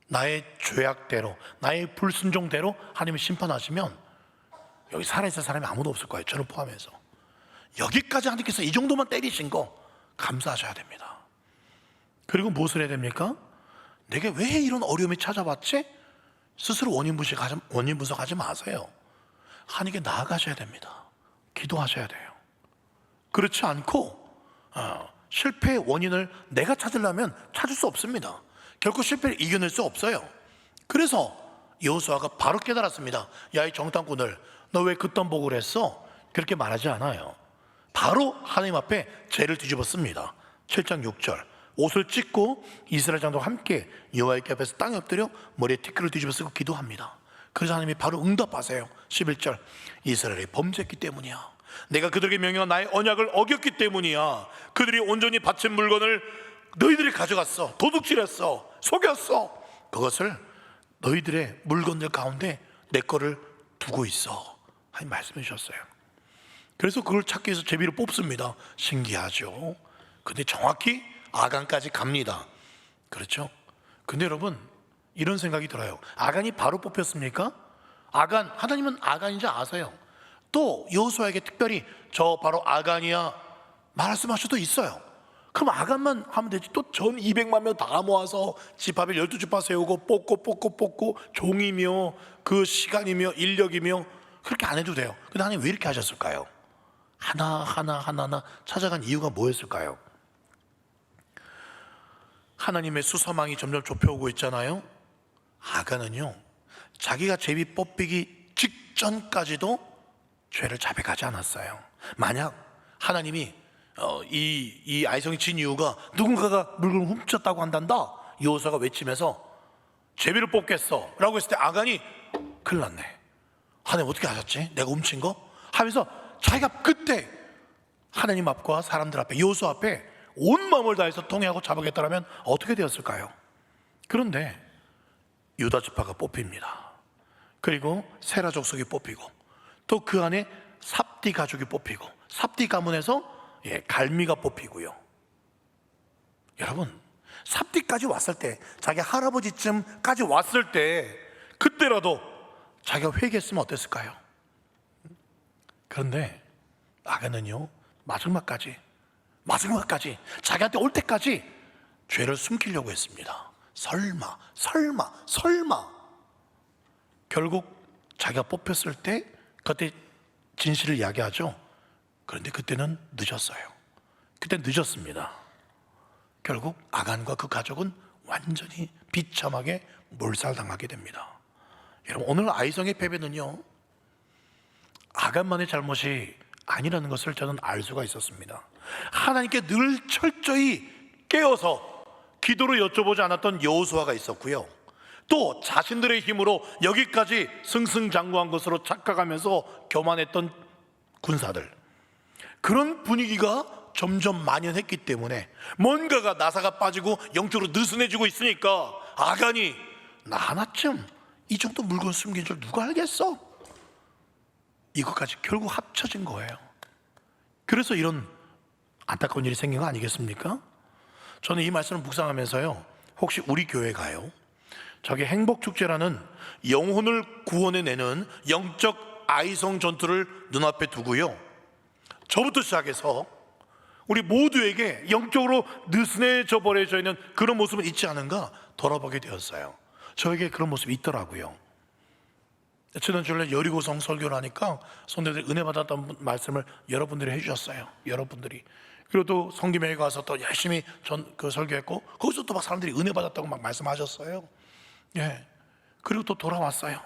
나의 죄악대로, 나의 불순종대로 하나님이 심판하시면 여기 살아있을 사람이 아무도 없을 거예요. 저를 포함해서. 여기까지 하나님께서 이 정도만 때리신 거 감사하셔야 됩니다. 그리고 무엇을 해야 됩니까? 내게 왜 이런 어려움이 찾아왔지? 스스로 원인 분석하지 마세요. 하나님께 나아가셔야 됩니다. 기도하셔야 돼요. 그렇지 않고 실패의 원인을 내가 찾으려면 찾을 수 없습니다. 결코 실패를 이겨낼 수 없어요. 그래서 여호수아가 바로 깨달았습니다. 야, 이 정탐꾼들, 너 왜 그딴 복을 했어? 그렇게 말하지 않아요. 바로 하나님 앞에 죄를 뒤집었습니다. 7장 6절, 옷을 찢고 이스라엘 장독과 함께 여호와의 앞에서 땅에 엎드려 머리에 티끌을 뒤집어 쓰고 기도합니다. 그래서 하나님이 바로 응답하세요. 11절, 이스라엘이 범죄했기 때문이야. 내가 그들에게 명령한 나의 언약을 어겼기 때문이야. 그들이 온전히 바친 물건을 너희들이 가져갔어. 도둑질했어. 속였어. 그것을 너희들의 물건들 가운데 내 거를 두고 있어 하는 말씀해 주셨어요. 그래서 그걸 찾기 위해서 제비를 뽑습니다. 신기하죠. 근데 정확히 아간까지 갑니다. 그렇죠? 근데 여러분, 이런 생각이 들어요. 아간이 바로 뽑혔습니까? 아간, 하나님은 아간인지 아세요. 또 여호수아에게 특별히 저 바로 아간이야 말씀하실 수도 있어요. 그럼 아간만 하면 되지. 또 전 200만 명 다 모아서 지파별 12지파 세우고 뽑고 종이며 그 시간이며 인력이며 그렇게 안 해도 돼요. 근데 하나님 왜 이렇게 하셨을까요? 하나하나 찾아간 이유가 뭐였을까요? 하나님의 수사망이 점점 좁혀오고 있잖아요. 아간은요, 자기가 제비 뽑히기 직전까지도 죄를 자백하지 않았어요. 만약 하나님이 이 아이성이 진 이유가 누군가가 물건을 훔쳤다고 한단다, 여호수아가 외치면서 제비를 뽑겠어 라고 했을 때 아간이 큰일 났네, 하나님 어떻게 하셨지? 내가 훔친 거? 하면서 자기가 그때 하나님 앞과 사람들 앞에, 여호수아 앞에 온 마음을 다해서 통회하고 자복했다면 어떻게 되었을까요? 그런데 유다 지파가 뽑힙니다. 그리고 세라 족속이 뽑히고 또 그 안에 삽디 가족이 뽑히고 삽디 가문에서 갈미가 뽑히고요. 여러분, 삽디까지 왔을 때, 자기 할아버지쯤까지 왔을 때 그때라도 자기가 회개했으면 어땠을까요? 그런데 아간은요, 마지막까지 자기한테 올 때까지 죄를 숨기려고 했습니다. 설마 결국 자기가 뽑혔을 때 그때 진실을 이야기하죠. 그런데 그때는 늦었어요. 그때 늦었습니다. 결국 아간과 그 가족은 완전히 비참하게 몰살당하게 됩니다. 여러분, 오늘 아이성의 패배는요, 아간만의 잘못이 아니라는 것을 저는 알 수가 있었습니다. 하나님께 늘 철저히 깨어서 기도로 여쭤보지 않았던 여호수아가 있었고요, 또 자신들의 힘으로 여기까지 승승장구한 것으로 착각하면서 교만했던 군사들, 그런 분위기가 점점 만연했기 때문에 뭔가가 나사가 빠지고 영적으로 느슨해지고 있으니까 아간이 나 하나쯤 이 정도 물건 숨긴 줄 누가 알겠어? 이것까지 결국 합쳐진 거예요. 그래서 이런 안타까운 일이 생긴 거 아니겠습니까? 저는 이 말씀을 묵상하면서요, 혹시 우리 교회 가요, 저기 행복축제라는 영혼을 구원해내는 영적 아이성 전투를 눈앞에 두고요, 저부터 시작해서 우리 모두에게 영적으로 느슨해져 버려져 있는 그런 모습은 있지 않은가 돌아보게 되었어요. 저에게 그런 모습이 있더라고요. 지난주에 여리고성 설교를 하니까 성도들이 은혜 받았던 말씀을 여러분들이 해주셨어요. 여러분들이. 그리고 또 성김회에 가서 또 열심히 그 설교했고, 거기서 또 막 사람들이 은혜 받았다고 막 말씀하셨어요. 예. 그리고 또 돌아왔어요.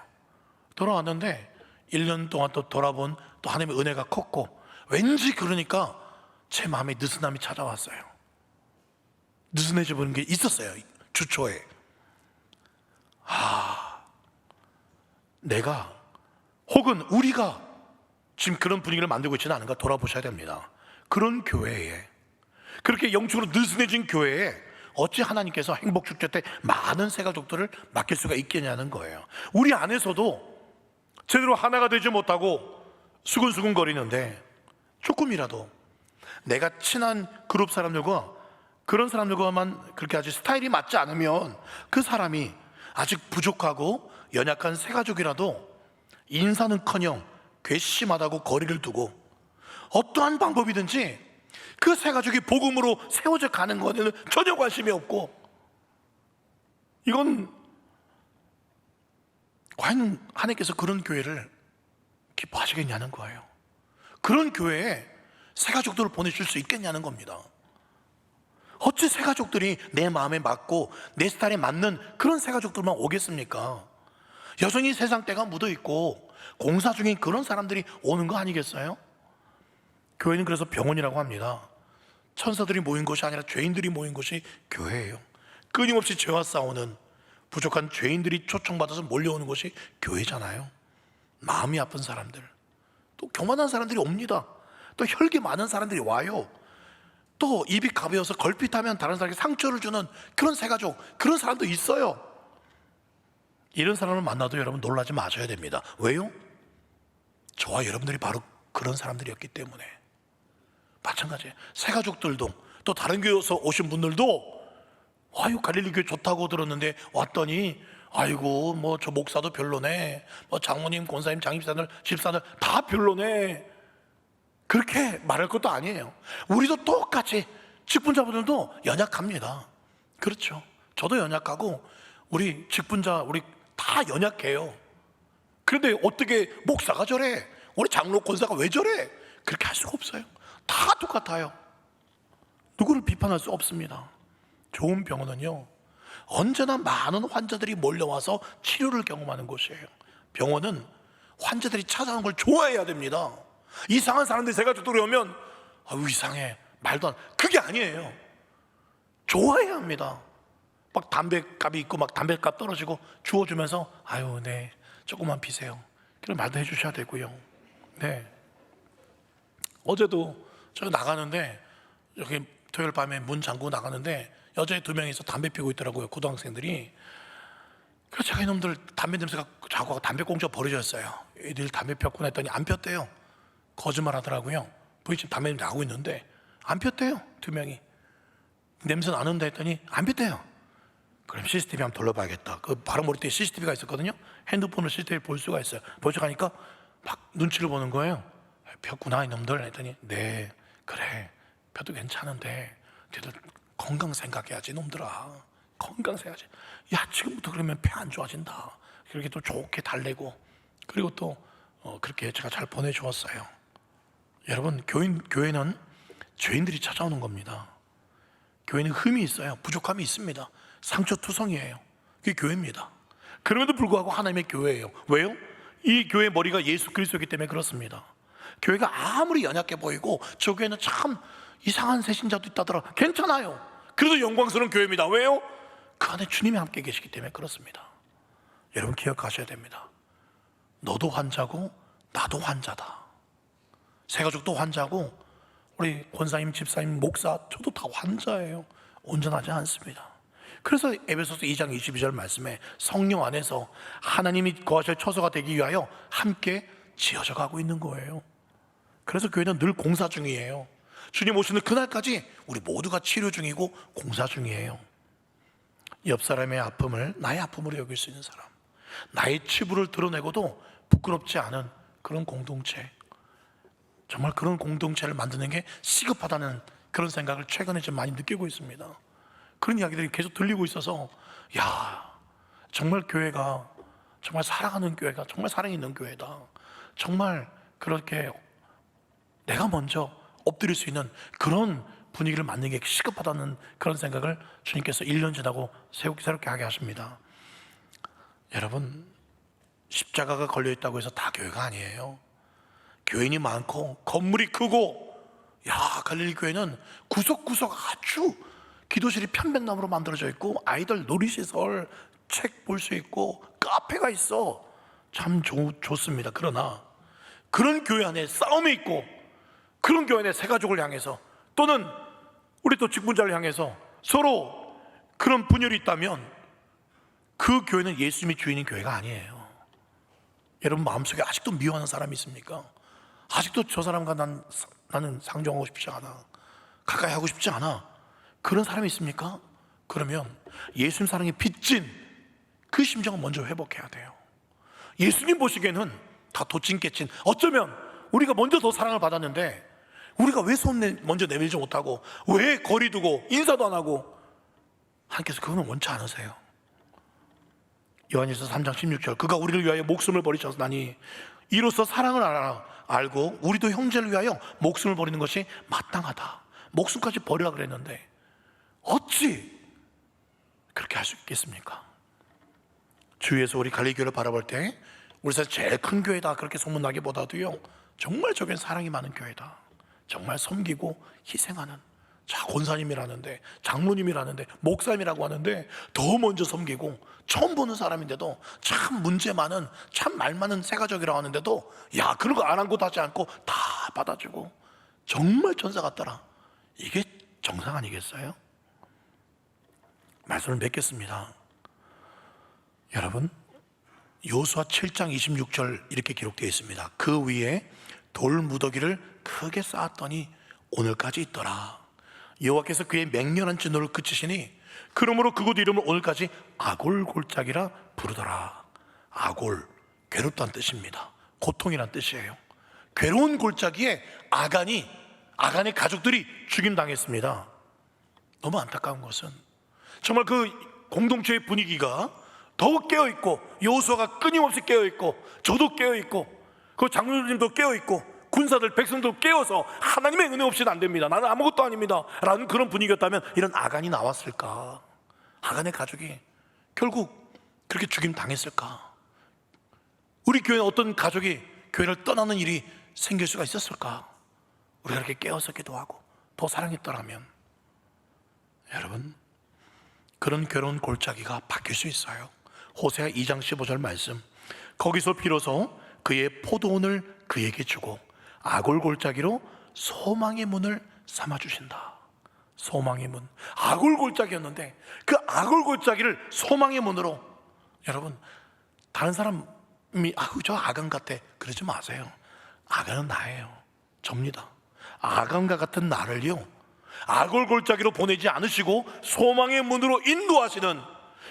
돌아왔는데 1년 동안 또 돌아본 또 하나님의 은혜가 컸고, 왠지 그러니까 제 마음에 느슨함이 찾아왔어요. 느슨해져 보는 게 있었어요. 주초에. 내가 혹은 우리가 지금 그런 분위기를 만들고 있지는 않은가 돌아보셔야 됩니다. 그런 교회에, 그렇게 영적으로 느슨해진 교회에 어찌 하나님께서 행복축제 때 많은 새가족들을 맡길 수가 있겠냐는 거예요. 우리 안에서도 제대로 하나가 되지 못하고 수근수근 거리는데, 조금이라도 내가 친한 그룹 사람들과 그런 사람들과만 그렇게 아주 스타일이 맞지 않으면 그 사람이 아직 부족하고 연약한 새가족이라도 인사는커녕 괘씸하다고 거리를 두고 어떠한 방법이든지 그 새가족이 복음으로 세워져 가는 것에는 전혀 관심이 없고, 이건 과연 하나님께서 그런 교회를 기뻐하시겠냐는 거예요. 그런 교회에 새가족들을 보내줄 수 있겠냐는 겁니다. 어찌 새가족들이 내 마음에 맞고 내 스타일에 맞는 그런 새가족들만 오겠습니까? 여전히 세상 때가 묻어있고 공사 중인 그런 사람들이 오는 거 아니겠어요? 교회는 그래서 병원이라고 합니다. 천사들이 모인 곳이 아니라 죄인들이 모인 곳이 교회예요. 끊임없이 죄와 싸우는 부족한 죄인들이 초청받아서 몰려오는 곳이 교회잖아요. 마음이 아픈 사람들, 또 교만한 사람들이 옵니다. 또 혈기 많은 사람들이 와요. 또 입이 가벼워서 걸핏하면 다른 사람에게 상처를 주는 그런 새가족, 그런 사람도 있어요. 이런 사람을 만나도 여러분 놀라지 마셔야 됩니다. 왜요? 저와 여러분들이 바로 그런 사람들이었기 때문에 마찬가지예요. 새가족들도 또 다른 교회에서 오신 분들도 아유 갈릴리 교회 좋다고 들었는데 왔더니 아이고 뭐 저 목사도 별로네, 뭐 장모님, 권사님, 장집사들, 집사들 다 별로네, 그렇게 말할 것도 아니에요. 우리도 똑같이 직분자분들도 연약합니다. 그렇죠. 저도 연약하고 우리 직분자 우리 다 연약해요. 그런데 어떻게 목사가 저래, 우리 장로 권사가 왜 저래, 그렇게 할 수가 없어요. 다 똑같아요. 누구를 비판할 수 없습니다. 좋은 병원은요 언제나 많은 환자들이 몰려와서 치료를 경험하는 곳이에요. 병원은 환자들이 찾아오는 걸 좋아해야 됩니다. 이상한 사람들이 새가족들이 오면 아유 이상해, 말도 안, 그게 아니에요. 좋아해야 합니다. 막 담배값이 있고 막 담배값 떨어지고 주워주면서 아유 네 조금만 피세요, 그런 말도 해주셔야 되고요. 네, 어제도 제가 나가는데 여기 토요일 밤에 문 잠그고 나가는데 여자애 2명이서 담배 피우고 있더라고요, 고등학생들이. 그래서 제가 이놈들 담배 냄새가 자고 담배 꽁초 버려졌어요. 애들 담배 폈구나 했더니 안 폈대요. 거짓말 하더라고요. 부딪힌 담배 냄새 나고 있는데 안 폈대요. 2명이 냄새 나는데 했더니 안 폈대요. 그럼 CCTV 한번 돌려봐야겠다. 그 바로 머리 뒤에 CCTV가 있었거든요. 핸드폰으로 CCTV 볼 수가 있어요. 보자 가니까 막 눈치를 보는 거예요. 폈구나 이놈들 했더니 네 그래 펴도 괜찮은데 걔들 건강 생각해야지 놈들아, 건강 생각해야지. 야 지금부터 그러면 폐 안 좋아진다. 그렇게 또 좋게 달래고 그리고 또 그렇게 제가 잘 보내주었어요. 여러분 교회는 죄인들이 찾아오는 겁니다. 교회는 흠이 있어요. 부족함이 있습니다. 상처투성이에요. 그게 교회입니다. 그럼에도 불구하고 하나님의 교회예요. 왜요? 이 교회의 머리가 예수 그리스도이기 때문에 그렇습니다. 교회가 아무리 연약해 보이고 저 교회는 참 이상한 새신자도 있다더라, 괜찮아요. 그래도 영광스러운 교회입니다. 왜요? 그 안에 주님이 함께 계시기 때문에 그렇습니다. 여러분 기억하셔야 됩니다. 너도 환자고 나도 환자다. 새가족도 환자고 우리 권사님, 집사님, 목사 저도 다 환자예요. 온전하지 않습니다. 그래서 에베소서 2장 22절 말씀에 성령 안에서 하나님이 거하실 처소가 되기 위하여 함께 지어져 가고 있는 거예요. 그래서 교회는 늘 공사 중이에요. 주님 오시는 그날까지 우리 모두가 치료 중이고 공사 중이에요. 옆 사람의 아픔을 나의 아픔으로 여길 수 있는 사람, 나의 치부를 드러내고도 부끄럽지 않은 그런 공동체, 정말 그런 공동체를 만드는 게 시급하다는 그런 생각을 최근에 좀 많이 느끼고 있습니다. 그런 이야기들이 계속 들리고 있어서 야 정말 교회가 정말 사랑하는 교회가 정말 사랑 있는 교회다. 정말 그렇게 내가 먼저 엎드릴 수 있는 그런 분위기를 만드는 게 시급하다는 그런 생각을 주님께서 1년 지나고 새롭게 하게 하십니다. 여러분 십자가가 걸려있다고 해서 다 교회가 아니에요. 교인이 많고 건물이 크고, 야 갈릴리 교회는 구석구석 아주 기도실이 편백나무로 만들어져 있고 아이들 놀이시설, 책 볼 수 있고 카페가 있어. 참 좋습니다. 그러나 그런 교회 안에 싸움이 있고 그런 교회 안에 새가족을 향해서 또는 우리 또 직분자를 향해서 서로 그런 분열이 있다면 그 교회는 예수님이 주인인 교회가 아니에요. 여러분 마음속에 아직도 미워하는 사람이 있습니까? 아직도 저 사람과 나는 상종하고 싶지 않아, 가까이 하고 싶지 않아, 그런 사람이 있습니까? 그러면 예수님 사랑에 빚진 그 심정을 먼저 회복해야 돼요. 예수님 보시기에는 다 도찐 깨친, 어쩌면 우리가 먼저 더 사랑을 받았는데 우리가 왜 손 먼저 내밀지 못하고 왜 거리 두고 인사도 안 하고, 하나님께서 그거는 원치 않으세요. 요한일서 3장 16절 그가 우리를 위하여 목숨을 버리셨나니 이로써 사랑을 알고 우리도 형제를 위하여 목숨을 버리는 것이 마땅하다. 목숨까지 버리라 그랬는데 어찌 그렇게 할 수 있겠습니까? 주위에서 우리 갈릴리 교회를 바라볼 때 우리 사실 제일 큰 교회다 그렇게 소문나기보다도요 정말 저겐 사랑이 많은 교회다, 정말 섬기고 희생하는, 자 권사님이라는데 장로님이라는데 목사님이라고 하는데 더 먼저 섬기고 처음 보는 사람인데도 참 문제 많은 참 말 많은 새가족이라고 하는데도 야 그런 거 아랑곳하지 않고 다 받아주고 정말 천사 같더라. 이게 정상 아니겠어요? 말씀을 맺겠습니다. 여러분 여호수아 7장 26절 이렇게 기록되어 있습니다. 그 위에 돌 무더기를 크게 쌓았더니 오늘까지 있더라. 여호와께서 그의 맹렬한 진노를 그치시니 그러므로 그곳 이름을 오늘까지 아골골짜기라 부르더라. 아골, 괴롭다는 뜻입니다. 고통이란 뜻이에요. 괴로운 골짜기에 아간의 가족들이 죽임당했습니다. 너무 안타까운 것은 정말 그 공동체의 분위기가 더욱 깨어있고, 여호수아가 끊임없이 깨어있고, 저도 깨어있고, 그 장로님도 깨어있고, 군사들, 백성도 깨어서 하나님의 은혜 없이는 안 됩니다, 나는 아무것도 아닙니다 라는 그런 분위기였다면 이런 아간이 나왔을까? 아간의 가족이 결국 그렇게 죽임 당했을까? 우리 교회는 어떤 가족이 교회를 떠나는 일이 생길 수가 있었을까? 우리가 이렇게 깨어서 기도하고 더 사랑했더라면, 여러분, 그런 괴로운 골짜기가 바뀔 수 있어요. 호세아 2장 15절 말씀, 거기서 비로소 그의 포도원을 그에게 주고 아골 골짜기로 소망의 문을 삼아주신다. 소망의 문, 아골 골짜기였는데 그 아골 골짜기를 소망의 문으로. 여러분, 다른 사람이 저 아간 같아 그러지 마세요. 아간은 나예요. 접니다. 아간과 같은 나를요, 아골 골짜기로 보내지 않으시고 소망의 문으로 인도하시는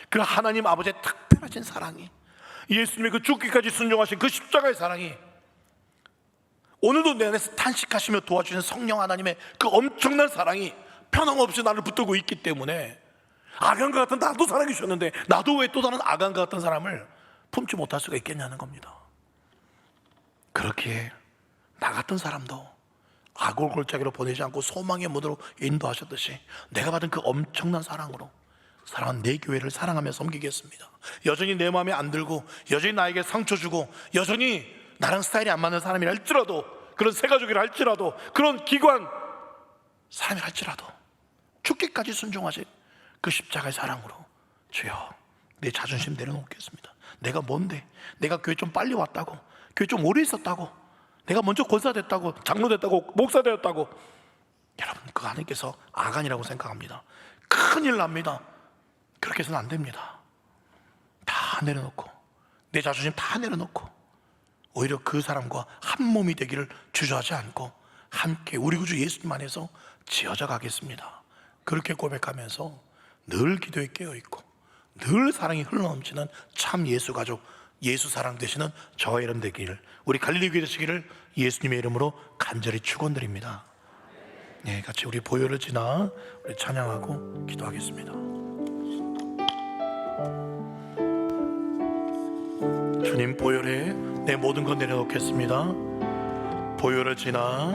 그 하나님 아버지의 특별하신 사랑이, 예수님의 그 죽기까지 순종하신 그 십자가의 사랑이, 오늘도 내 안에서 탄식하시며 도와주시는 성령 하나님의 그 엄청난 사랑이 편함없이 나를 붙들고 있기 때문에, 아간과 같은 나도 사랑해 주셨는데 나도 왜 또 다른 아간과 같은 사람을 품지 못할 수가 있겠냐는 겁니다. 그렇기에 나 같은 사람도 아골 골짜기로 보내지 않고 소망의 문으로 인도하셨듯이 내가 받은 그 엄청난 사랑으로 사랑하는 내 교회를 사랑하며 섬기겠습니다. 여전히 내 마음에 안 들고, 여전히 나에게 상처 주고, 여전히 나랑 스타일이 안 맞는 사람이라 할지라도, 그런 새가족이라 할지라도, 그런 기관 사람이라 할지라도 죽기까지 순종하신 그 십자가의 사랑으로, 주여 내 자존심 내려놓겠습니다. 내가 뭔데, 내가 교회 좀 빨리 왔다고, 교회 좀 오래 있었다고, 내가 먼저 권사 됐다고, 장로 됐다고, 목사 되었다고, 여러분, 그 하나님께서 아간이라고 생각합니다. 큰일 납니다. 그렇게 해서는 안 됩니다. 다 내려놓고, 내 자존심 다 내려놓고, 오히려 그 사람과 한 몸이 되기를 주저하지 않고 함께 우리 구주 예수님 안에서 지어져 가겠습니다. 그렇게 고백하면서 늘 기도에 깨어있고 늘 사랑이 흘러넘치는 참 예수 가족, 예수 사랑 되시는 저와 여러분 되기를, 우리 갈릴리 교회 되시기를 예수님의 이름으로 간절히 축원드립니다. 네, 같이 우리 보혈을 지나 우리 찬양하고 기도하겠습니다. 주님, 보혈에 내 모든 것 내려놓겠습니다. 보혈을 지나,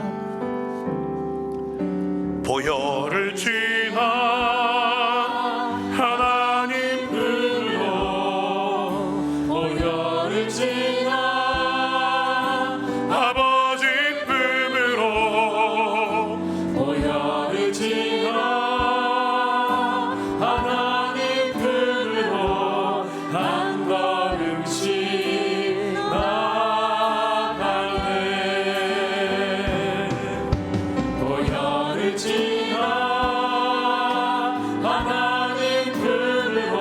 보혈을 지나 하나님 품으로, 보혈을 지나 아버지 품으로, 보혈을 지나 하나님 품으로 한 걸음씩 나갈래. 보혈을 지나 하나님 품으로,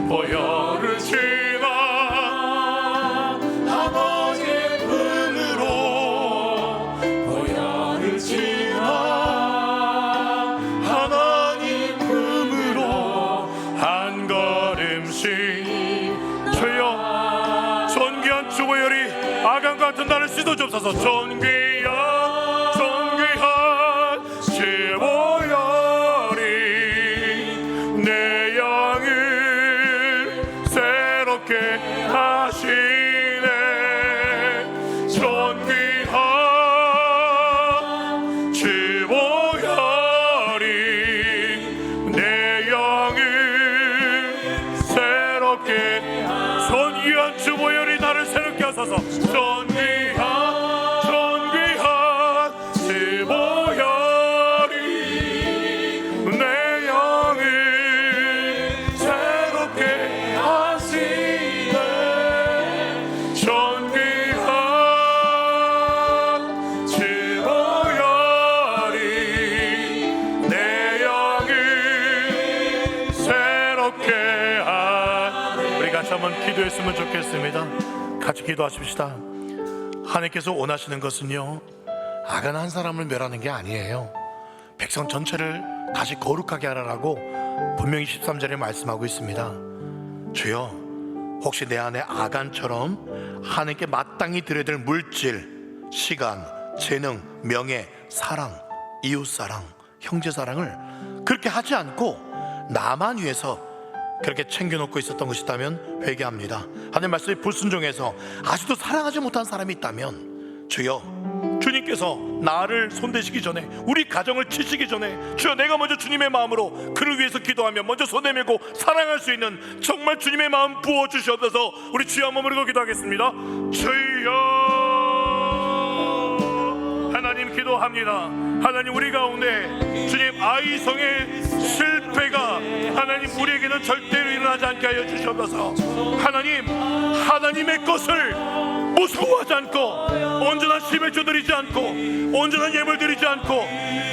보혈을 지나 아버지 품으로, 보혈을 지나 하나님 품으로 한 걸음씩. 주여, 존귀한 주 보혈이 아간 같은 나를 씻어주옵소서. 존귀한 주 보혈이 내 영을 새롭게 하시네. 존귀한 주 보혈이 내 영을 새롭게, 존귀한 주 보혈이 나를 새롭게 하소서. 존귀한 주 보혈이 내 영을 새롭게 하시네. 존귀한 주 보혈이 내 영을 새롭게 하시네. 우리 같이 한번 기도했으면 좋겠습니다. 같이 기도하십시다. 하나님께서 원하시는 것은요, 악한 한 사람을 멸하는 게 아니에요. 백성 전체를 다시 거룩하게 하라라고 분명히 13절에 말씀하고 있습니다. 주여, 혹시 내 안에 아간처럼 하나님께 마땅히 드려야 될 물질, 시간, 재능, 명예, 사랑, 이웃사랑, 형제사랑을 그렇게 하지 않고 나만 위해서 그렇게 챙겨놓고 있었던 것이 있다면 회개합니다. 하나님 말씀에 불순종해서 아직도 사랑하지 못한 사람이 있다면, 주여, 주님께서 나를 손대시기 전에, 우리 가정을 치시기 전에, 주여, 내가 먼저 주님의 마음으로 그를 위해서 기도하며 먼저 손 내밀고 사랑할 수 있는 정말 주님의 마음 부어주시옵소서. 우리 주여 한번 부르고 기도하겠습니다. 주여, 하나님 기도합니다. 하나님, 우리 가운데 주님 아이성의 실패가 하나님 우리에게는 절대로 일어나지 않게 하여 주시옵소서. 하나님, 하나님의 것을 무서워하지 않고, 온전한 심혈조 드리지 않고, 온전한 예물 드리지 않고,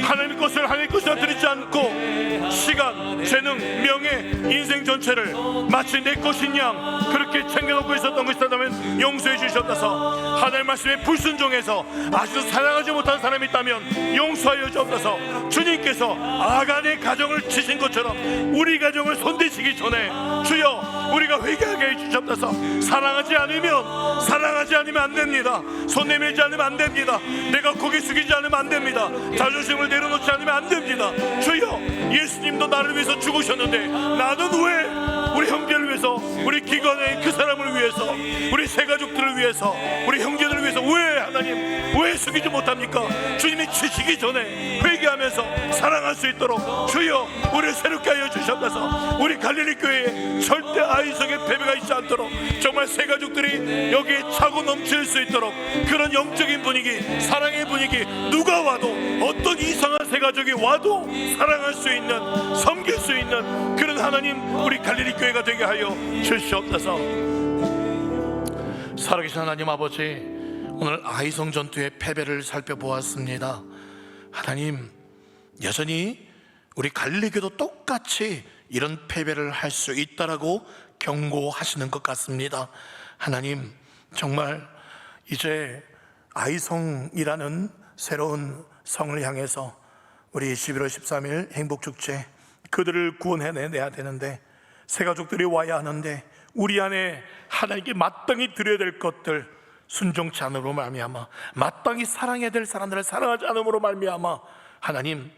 하나님의 것을 하나님의 것이라 드리지 않고, 시간, 재능, 명예, 인생 전체를 마치 내 것인 양 그렇게 챙겨놓고 있었던 것이라면 용서해 주시옵소서. 하나님 말씀에 불순종해서 아직도 사랑하지 못한 사람이 있다면 용서하여 주옵소서. 주님께서 아간의 가정을 치신 것처럼 우리 가정을 손대시기 전에 주여, 우리가 회개하게 해 주시옵소서. 사랑하지 않으면 안 됩니다. 손 내밀지 않으면 안 됩니다. 내가 고개 숙이지 않으면 안 됩니다. 자존심을 내려놓지 않으면 안 됩니다. 주여, 예수님도 나를 위해서 죽으셨는데 나는 왜 우리 형제를 위해서, 우리 기관의 그 사람을 위해서, 우리 새가족들을 위해서, 우리 형제들을 위해서 왜 하나님, 왜 숙이지 못합니까? 주님이 치시기 전에 회개하면서 사랑할 수 있도록 주여, 우리를 새롭게 하여 주셨다서 우리 갈릴리 교회에 절대 아이성의 패배가 있지 않도록, 정말 새가족들이 여기에 차고 넘칠 수 있도록 그런 영적인 분위기, 사랑의 분위기, 누가 와도, 어떤 이상한 새가족이 와도 사랑할 수 있는, 섬길 수 있는 그런 하나님, 우리 갈릴리 교회가 되게 하여 주시옵소서. 살아계신 하나님 아버지, 오늘 아이성 전투의 패배를 살펴보았습니다. 하나님, 여전히 우리 갈릴리교도 똑같이 이런 패배를 할 수 있다라고 경고하시는 것 같습니다. 하나님, 정말 이제 아이성이라는 새로운 성을 향해서 우리 11월 13일 행복축제, 그들을 구원해내야 되는데, 새가족들이 와야 하는데, 우리 안에 하나님께 마땅히 드려야 될 것들 순종치 않음으로 말미암아, 마땅히 사랑해야 될 사람들을 사랑하지 않음으로 말미암아, 하나님,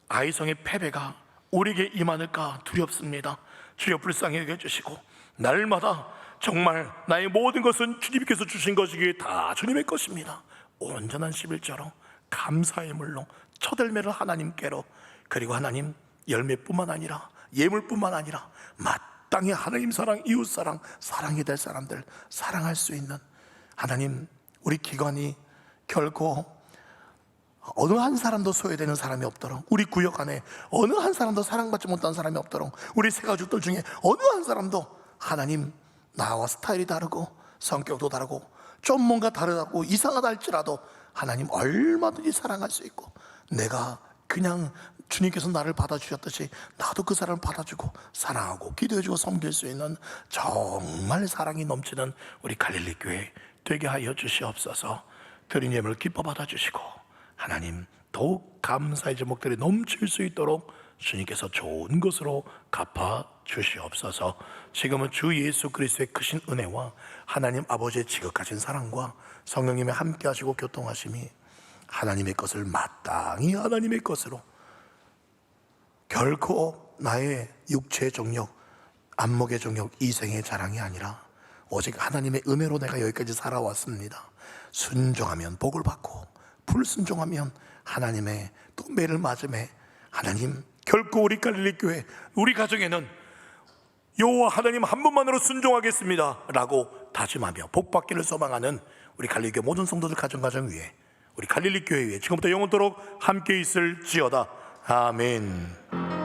아이성의 패배가 우리에게 임하는가 두렵습니다. 주여, 불쌍히 여겨주시고, 날마다 정말 나의 모든 것은 주님께서 주신 것이기에 다 주님의 것입니다. 온전한 11조로 감사의 물로 첫 열매를 하나님께로, 그리고 하나님, 열매뿐만 아니라 예물뿐만 아니라 마땅히 하나님 사랑, 이웃 사랑, 사랑이 될 사람들 사랑할 수 있는 하나님, 우리 기관이 결코 어느 한 사람도 소외되는 사람이 없도록, 우리 구역 안에 어느 한 사람도 사랑받지 못한 사람이 없도록, 우리 새가족들 중에 어느 한 사람도 하나님, 나와 스타일이 다르고 성격도 다르고 좀 뭔가 다르다고 이상하다 할지라도 하나님 얼마든지 사랑할 수 있고, 내가 그냥 주님께서 나를 받아주셨듯이 나도 그 사람을 받아주고 사랑하고 기도해주고 섬길 수 있는 정말 사랑이 넘치는 우리 갈릴리 교회 되게 하여 주시옵소서. 드린 예물을 기뻐 받아주시고, 하나님, 더욱 감사의 제목들이 넘칠 수 있도록 주님께서 좋은 것으로 갚아 주시옵소서. 지금은 주 예수 그리스도의 크신 은혜와 하나님 아버지의 지극하신 사랑과 성령님의 함께 하시고 교통하심이 하나님의 것을 마땅히 하나님의 것으로, 결코 나의 육체의 정욕, 안목의 정욕, 이생의 자랑이 아니라 오직 하나님의 은혜로 내가 여기까지 살아왔습니다. 순종하면 복을 받고, 불순종하면 하나님의 또 매를 맞음에, 하나님, 결코 우리 갈릴리 교회, 우리 가정에는 여호와 하나님 한 분만으로 순종하겠습니다 라고 다짐하며 복받기를 소망하는 우리 갈릴리 교회 모든 성도들 가정 위에, 우리 갈릴리 교회 위에 지금부터 영원토록 함께 있을지어다. 아멘.